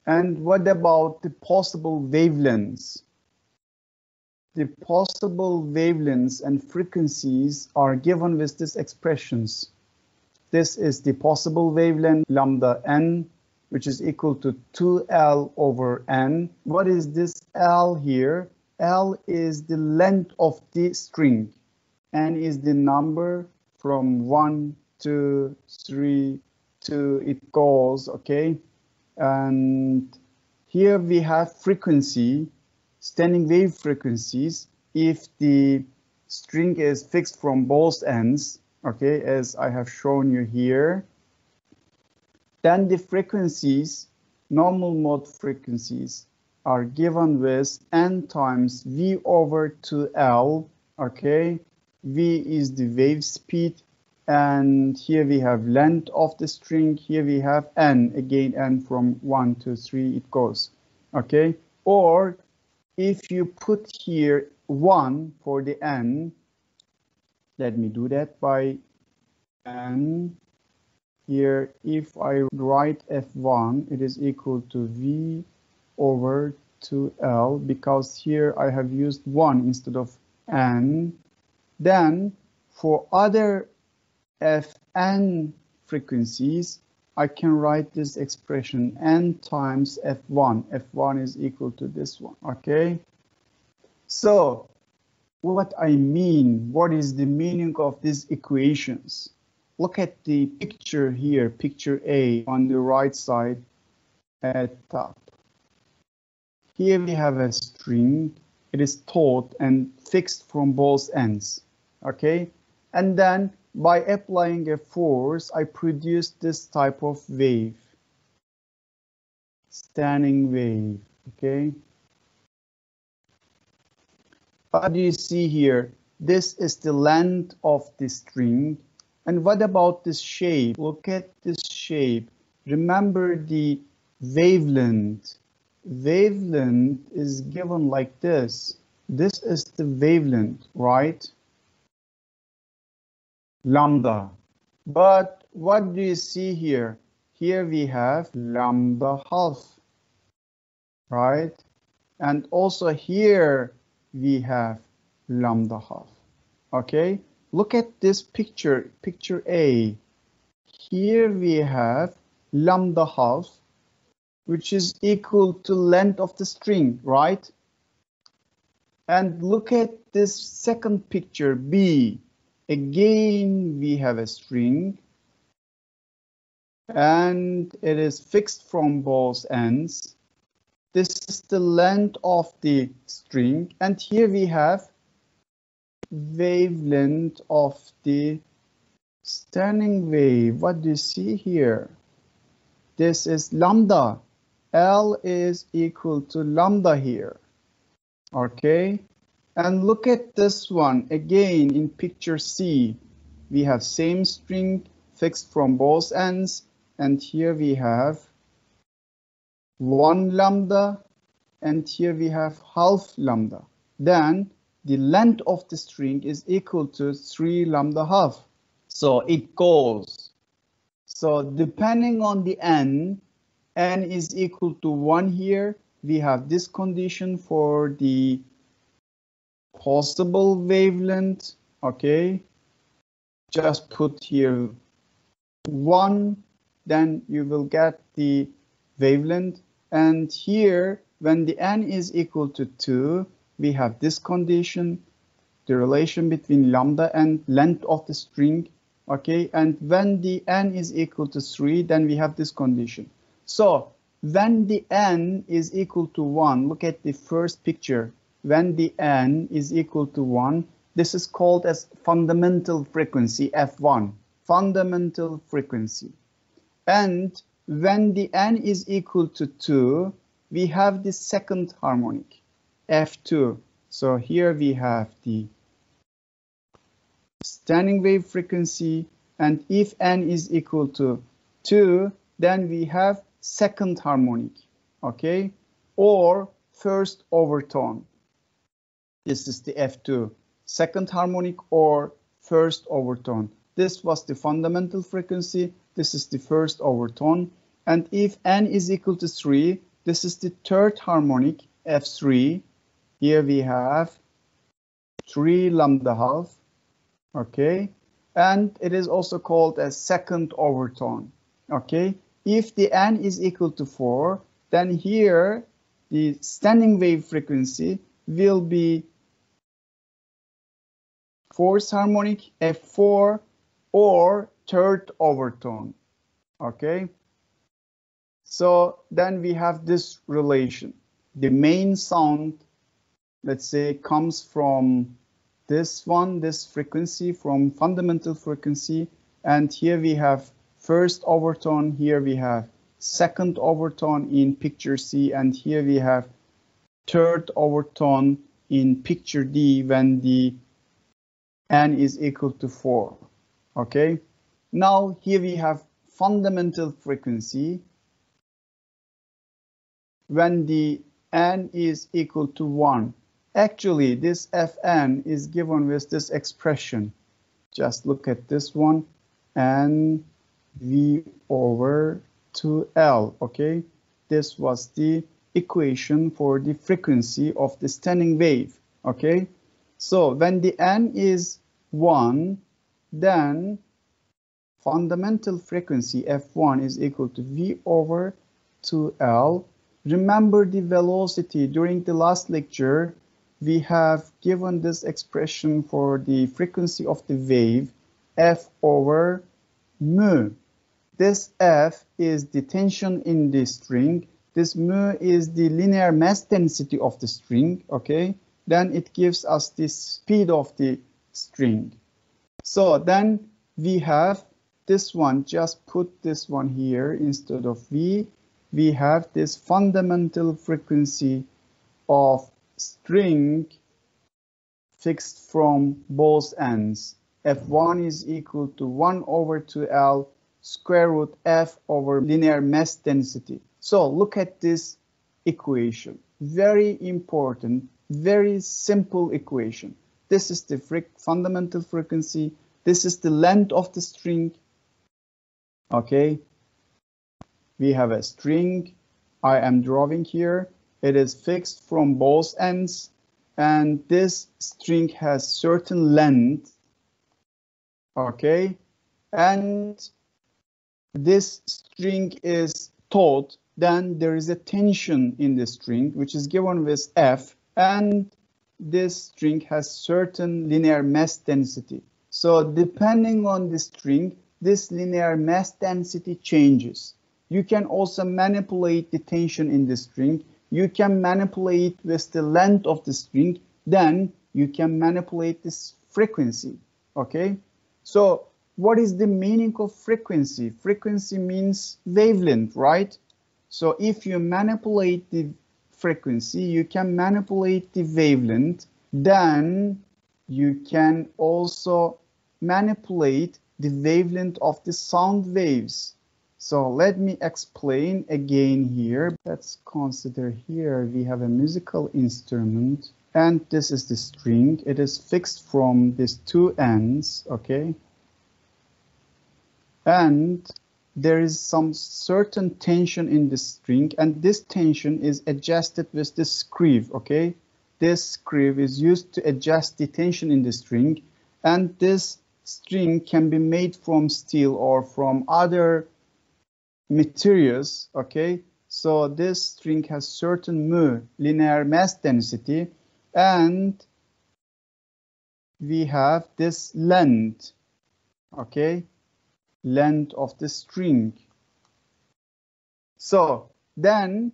And what about the possible wavelengths? The possible wavelengths and frequencies are given with these expressions. This is the possible wavelength, lambda n, which is equal to 2L over n. What is this L here? L is the length of the string. N is the number from 1 to 3 to it goes, okay? And here we have frequency, standing wave frequencies. If the string is fixed from both ends, okay, as I have shown you here, then the frequencies, normal mode frequencies, are given with n times v over 2L, okay? V is the wave speed, and here we have length of the string, here we have n, again n from 1 to 3 it goes, okay? Or if you put here 1 for the n, let me do that by n, here, if I write F1, it is equal to V over 2L, because here I have used 1 instead of N. Then for other Fn frequencies, I can write this expression N times F1. F1 is equal to this one, okay? So what I mean, what is the meaning of these equations? Look at the picture here, picture A on the right side at top. Here we have a string. It is taut and fixed from both ends, okay? And then by applying a force, I produce this type of wave, standing wave, okay? What do you see here? This is the length of the string. And what about this shape? Look at this shape. Remember the wavelength. Wavelength is given like this. This is the wavelength, right? Lambda. But what do you see here? Here we have lambda half, right? And also here we have lambda half, okay? Look at this picture, picture A. Here we have lambda half, which is equal to length of the string, right? And look at this second picture, B. Again, we have a string, and it is fixed from both ends. This is the length of the string, and here we have wavelength of the standing wave. What do you see here? This is lambda. L is equal to lambda here. Okay, and look at this one again in picture C. We have same string fixed from both ends, and here we have 1 lambda, and here we have half lambda. Then the length of the string is equal to 3 lambda half. So it goes. So depending on the n is equal to 1 here. We have this condition for the possible wavelength, okay? Just put here 1, then you will get the wavelength. And here, when the n is equal to 2, we have this condition, the relation between lambda and length of the string, okay? And when the n is equal to 3, then we have this condition. So when the n is equal to 1, look at the first picture. When the n is equal to 1, this is called as fundamental frequency, F1, fundamental frequency. And when the n is equal to 2, we have the second harmonic, F2. So here we have the standing wave frequency, and if n is equal to 2, then we have second harmonic, okay, or first overtone. This is the F2, second harmonic or first overtone. This was the fundamental frequency, this is the first overtone, and if n is equal to 3, this is the third harmonic, F3. Here we have 3 lambda half, okay, and it is also called as second overtone, okay. If the n is equal to 4, then here the standing wave frequency will be fourth harmonic, F4, or third overtone, okay. So then we have this relation. The main sound, let's say, comes from this one, this frequency, from fundamental frequency, and here we have first overtone, here we have second overtone in picture C, and here we have third overtone in picture D when the n is equal to 4, okay? Now here we have fundamental frequency when the n is equal to 1. Actually, this Fn is given with this expression. Just look at this one, and V over 2L, okay? This was the equation for the frequency of the standing wave, okay? So when the n is 1, then fundamental frequency F1 is equal to V over 2L. Remember the velocity. During the last lecture, we have given this expression for the frequency of the wave, F over mu. This F is the tension in the string. This mu is the linear mass density of the string, okay? Then it gives us the speed of the string. So then we have this one, just put this one here instead of V. We have this fundamental frequency of string fixed from both ends. F1 is equal to 1 over 2L square root F over linear mass density. So look at this equation. Very important, very simple equation. This is the fundamental frequency. This is the length of the string. Okay. We have a string I am drawing here. It is fixed from both ends, and this string has certain length. Okay, and this string is taut. Then there is a tension in the string, which is given with F, and this string has certain linear mass density. So depending on the string, this linear mass density changes. You can also manipulate the tension in the string. You can manipulate with the length of the string. Then you can manipulate this frequency. Okay. So what is the meaning of frequency? Frequency means wavelength, right? So if you manipulate the frequency, you can manipulate the wavelength. Then you can also manipulate the wavelength of the sound waves. So let me explain again here. Let's consider here we have a musical instrument, and this is the string. It is fixed from these two ends, okay? And there is some certain tension in the string, and this tension is adjusted with this screw, okay? This screw is used to adjust the tension in the string, and this string can be made from steel or from other materials, okay? So this string has certain mu, linear mass density, and we have this length, okay? Length of the string. So then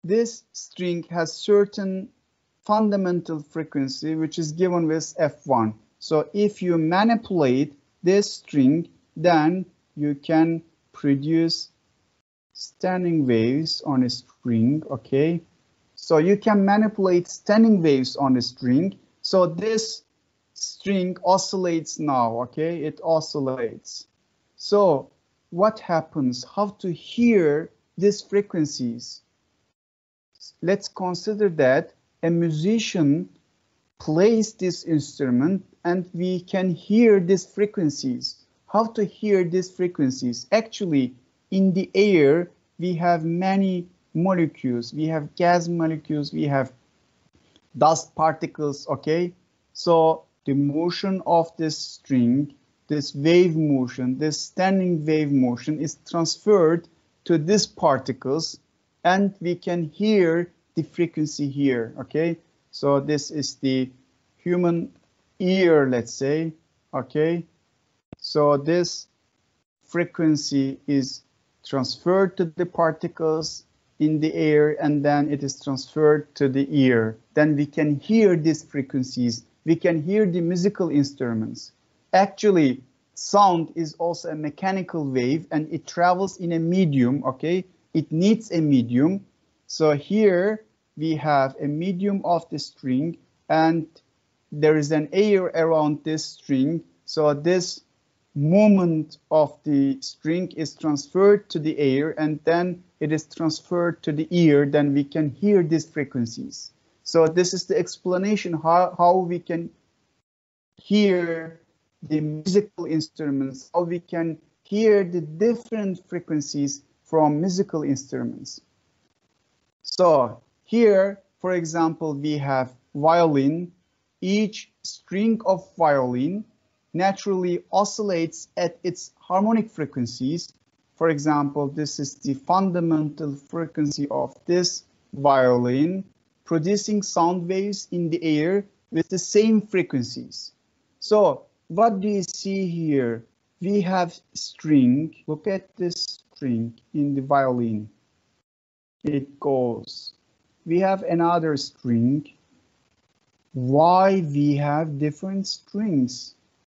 this string has certain fundamental frequency, which is given with F1. So if you manipulate this string, then you can produce standing waves on a string, okay? So you can manipulate standing waves on a string. So this string oscillates now, okay? It oscillates. So what happens? How to hear these frequencies? Let's consider that a musician plays this instrument and we can hear these frequencies. How to hear these frequencies? Actually, in the air, we have many molecules. We have gas molecules, we have dust particles, okay? So the motion of this string, this wave motion, this standing wave motion is transferred to these particles, and we can hear the frequency here, okay? So this is the human ear, let's say, okay? So this frequency is transferred to the particles in the air, and then it is transferred to the ear. Then we can hear these frequencies. We can hear the musical instruments. Actually, sound is also a mechanical wave, and it travels in a medium, okay? It needs a medium. So here we have a medium of the string, and there is an air around this string. So this movement of the string is transferred to the air, and then it is transferred to the ear. Then we can hear these frequencies. So this is the explanation how we can hear the musical instruments, how we can hear the different frequencies from musical instruments. So here, for example, we have violin. Each string of violin naturally oscillates at its harmonic frequencies. For example, this is the fundamental frequency of this violin, producing sound waves in the air with the same frequencies. So what do you see here? We have string. Look at this string in the violin. It goes. We have another string. Why we have different strings?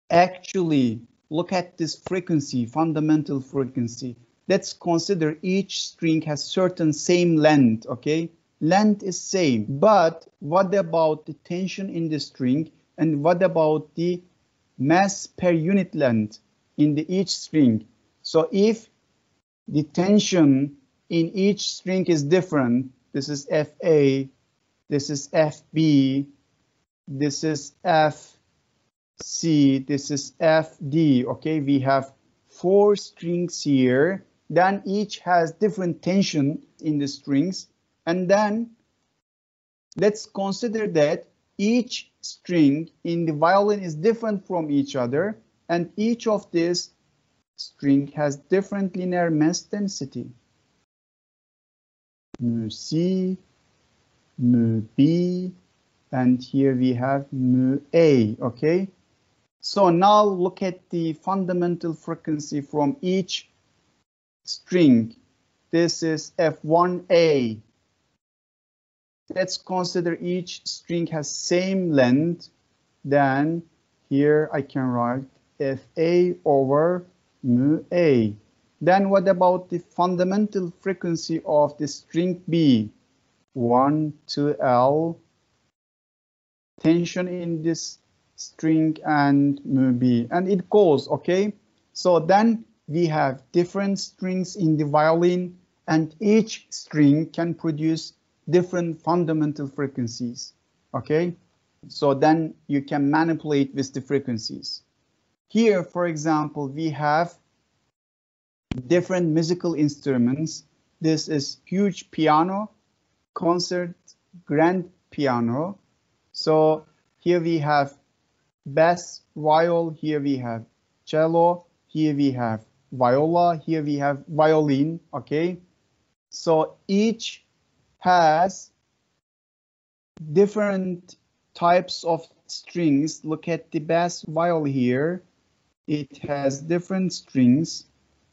Actually, look at this frequency, fundamental frequency. Let's consider each string has certain same length, okay? Length is same, but what about the tension in the string, and what about the mass per unit length in each string? So if the tension in each string is different, this is FA, this is FB, this is FC, this is FD, okay? We have 4 strings here, then each has different tension in the strings, and then let's consider that each string in the violin is different from each other, and each of these string has different linear mass density. Mu C, mu B, and here we have mu A, okay? So now look at the fundamental frequency from each string. This is F1A. Let's consider each string has same length. Then here I can write FA over mu A. Then what about the fundamental frequency of the string B? 1 to L. Tension in this string and mu B, and it goes, okay? So then we have different strings in the violin, and each string can produce different fundamental frequencies, okay? So then you can manipulate with the frequencies. Here, for example, we have different musical instruments. This is huge piano, concert, grand piano. So here we have bass viol, here we have cello, here we have viola, here we have violin, okay? So each has different types of strings. Look at the bass viol here. It has different strings,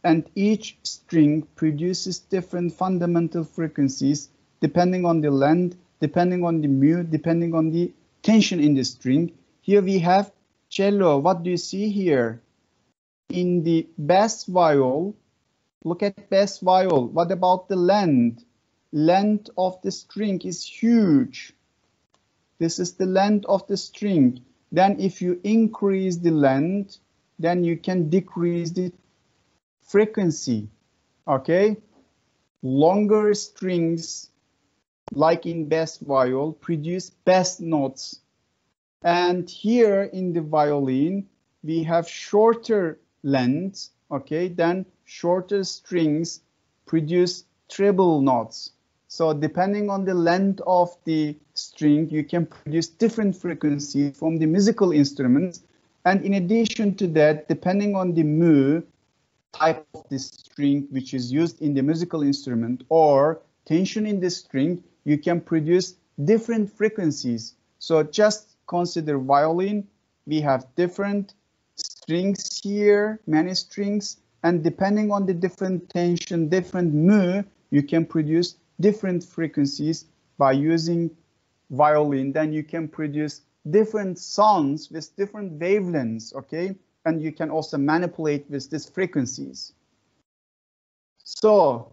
and each string produces different fundamental frequencies depending on the length, depending on the mu, depending on the tension in the string. Here we have cello. What do you see here? In the bass viol, look at bass viol. What about the length? Length of the string is huge. This is the length of the string. Then if you increase the length, then you can decrease the frequency, okay? Longer strings, like in bass viol, produce bass notes. And here in the violin, we have shorter lengths, okay? Then shorter strings produce treble notes. So depending on the length of the string, you can produce different frequencies from the musical instruments. And in addition to that, depending on the mu type of the string which is used in the musical instrument or tension in the string, you can produce different frequencies. So just consider violin. We have different strings here, many strings, and depending on the different tension, different mu, you can produce different frequencies by using violin. Then you can produce different sounds with different wavelengths, okay? And you can also manipulate with these frequencies. So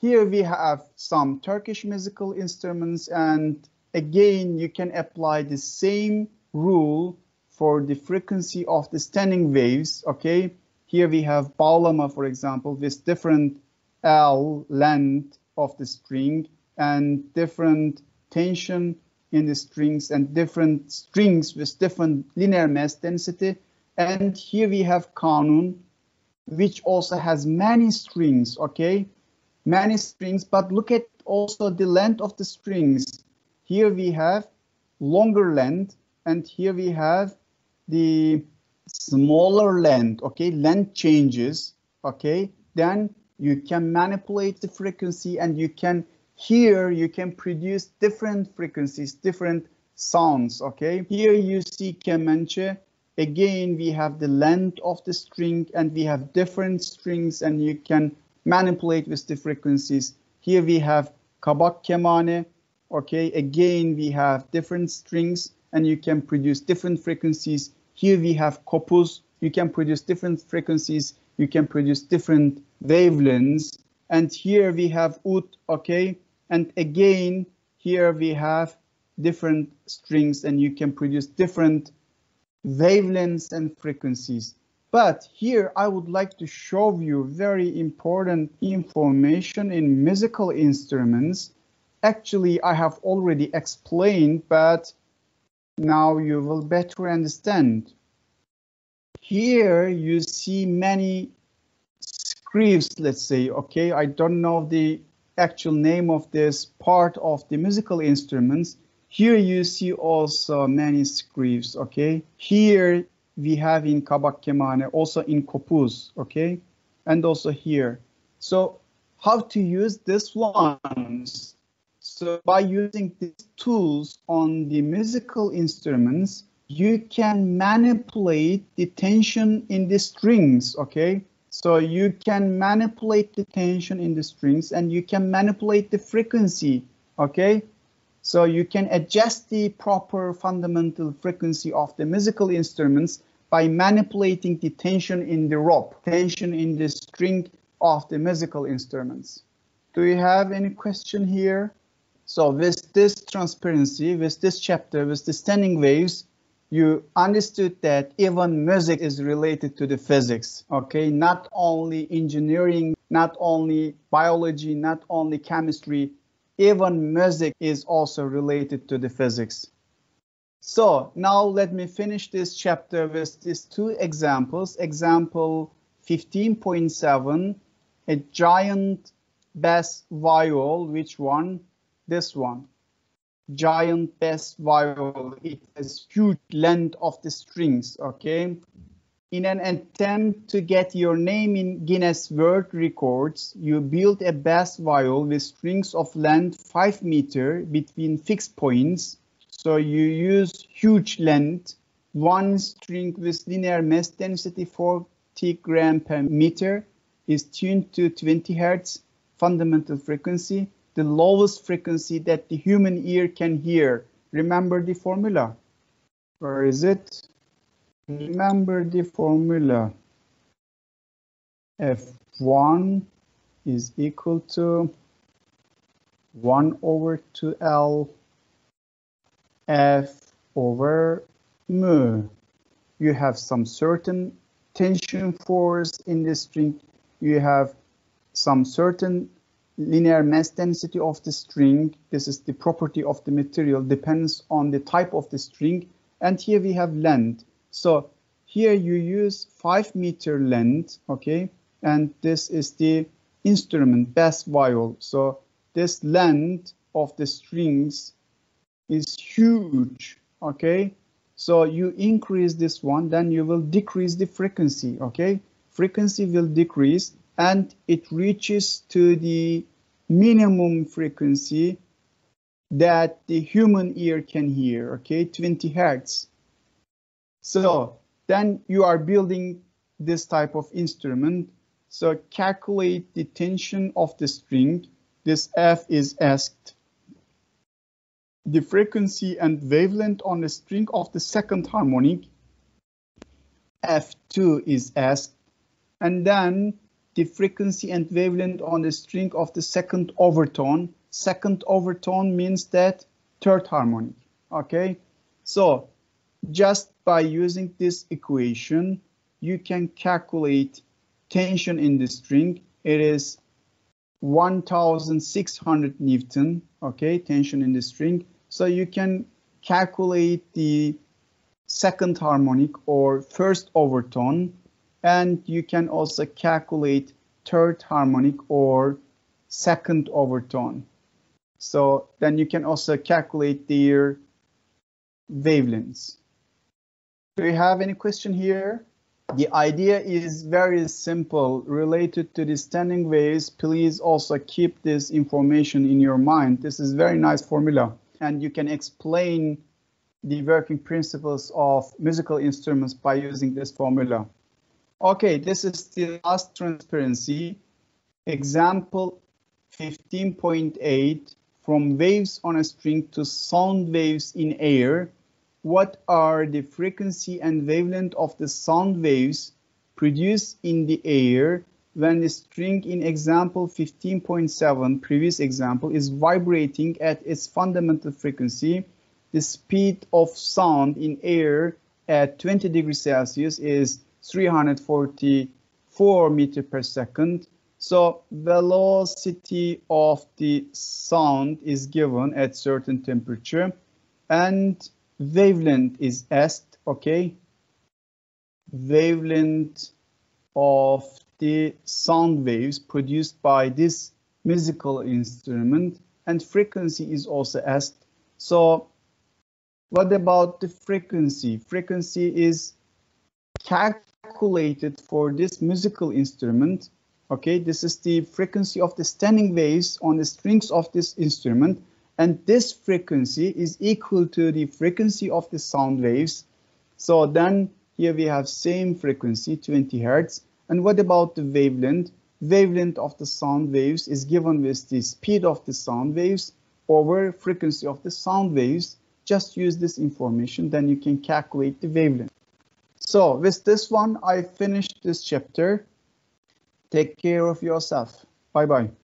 here we have some Turkish musical instruments, and again, you can apply the same rule for the frequency of the standing waves, okay? Here we have bağlama, for example, with different L length of the string and different tension in the strings and different strings with different linear mass density. And here we have kanun. which also has many strings, okay? Many strings, but look at also the length of the strings. Here we have longer length, and here we have the smaller length, okay? Length changes, okay? Then you can manipulate the frequency, and you can produce different frequencies, different sounds, okay? Here you see kemençe. Again, we have the length of the string, and we have different strings, and you can manipulate with the frequencies. Here we have kabak kemane, okay? Again, we have different strings, and you can produce different frequencies. Here we have kopuz. You can produce different frequencies. You can produce different wavelengths. And here we have ud, okay? And again, here we have different strings, and you can produce different wavelengths and frequencies. But here I would like to show you very important information in musical instruments. Actually, I have already explained, but now you will better understand. Here you see many screws, let's say, okay? I don't know the actual name of this part of the musical instruments. Here you see also many screws, okay? Here we have in kabak kemane, also in kopuz, okay? And also here. So how to use this ones? So by using these tools on the musical instruments, you can manipulate the tension in the strings, okay? So you can manipulate the tension in the strings, and you can manipulate the frequency, okay? So you can adjust the proper fundamental frequency of the musical instruments by manipulating the tension in the rope, tension in the string of the musical instruments. Do you have any question here? So with this transparency, with this chapter, with the standing waves, you understood that even music is related to the physics, okay? Not only engineering, not only biology, not only chemistry, even music is also related to the physics. So now let me finish this chapter with these two examples. Example 15.7, a giant bass viol. Which one? This one. Giant bass viol. It has huge length of the strings, okay? In an attempt to get your name in Guinness World Records, you build a bass viol with strings of length 5 meters between fixed points. So you use huge length, one string with linear mass density 40 grams per meter is tuned to 20 Hertz fundamental frequency, the lowest frequency that the human ear can hear. Remember the formula. Where is it? Remember the formula. F1 is equal to 1 over 2L F over mu. You have some certain tension force in the string. You have some certain linear mass density of the string. This is the property of the material, depends on the type of the string. And here we have length. So here you use 5 meter length, okay? And this is the instrument, bass viol. So this length of the strings is huge, okay? So you increase this one, then you will decrease the frequency, okay? Frequency will decrease and it reaches to the minimum frequency that the human ear can hear, okay? 20 Hertz. So then you are building this type of instrument. So calculate the tension of the string. This F is asked. The frequency and wavelength on the string of the second harmonic, F2 is asked. And then the frequency and wavelength on the string of the second overtone. Second overtone means that third harmonic, okay? So just by using this equation, you can calculate tension in the string. It is 1,600 Newton, okay, tension in the string. So you can calculate the second harmonic or first overtone. and you can also calculate third harmonic or second overtone. So then you can also calculate their wavelengths. Do you have any question here? The idea is very simple related to the standing waves. Please also keep this information in your mind. This is very nice formula, and you can explain the working principles of musical instruments by using this formula. Okay, this is the last transparency. Example 15.8, from waves on a string to sound waves in air. What are the frequency and wavelength of the sound waves produced in the air when the string in example 15.7, previous example, is vibrating at its fundamental frequency? The speed of sound in air at 20 degrees Celsius is 344 meters per second. So velocity of the sound is given at certain temperature, and wavelength is S, okay? Wavelength of the sound waves produced by this musical instrument, and frequency is also S. So what about the frequency? Frequency is calculated for this musical instrument. Okay, this is the frequency of the standing waves on the strings of this instrument, and this frequency is equal to the frequency of the sound waves. So then here we have same frequency, 20 Hertz. And what about the wavelength? Wavelength of the sound waves is given with the speed of the sound waves over frequency of the sound waves. Just use this information, then you can calculate the wavelength. So with this one, I finished this chapter. Take care of yourself. Bye-bye.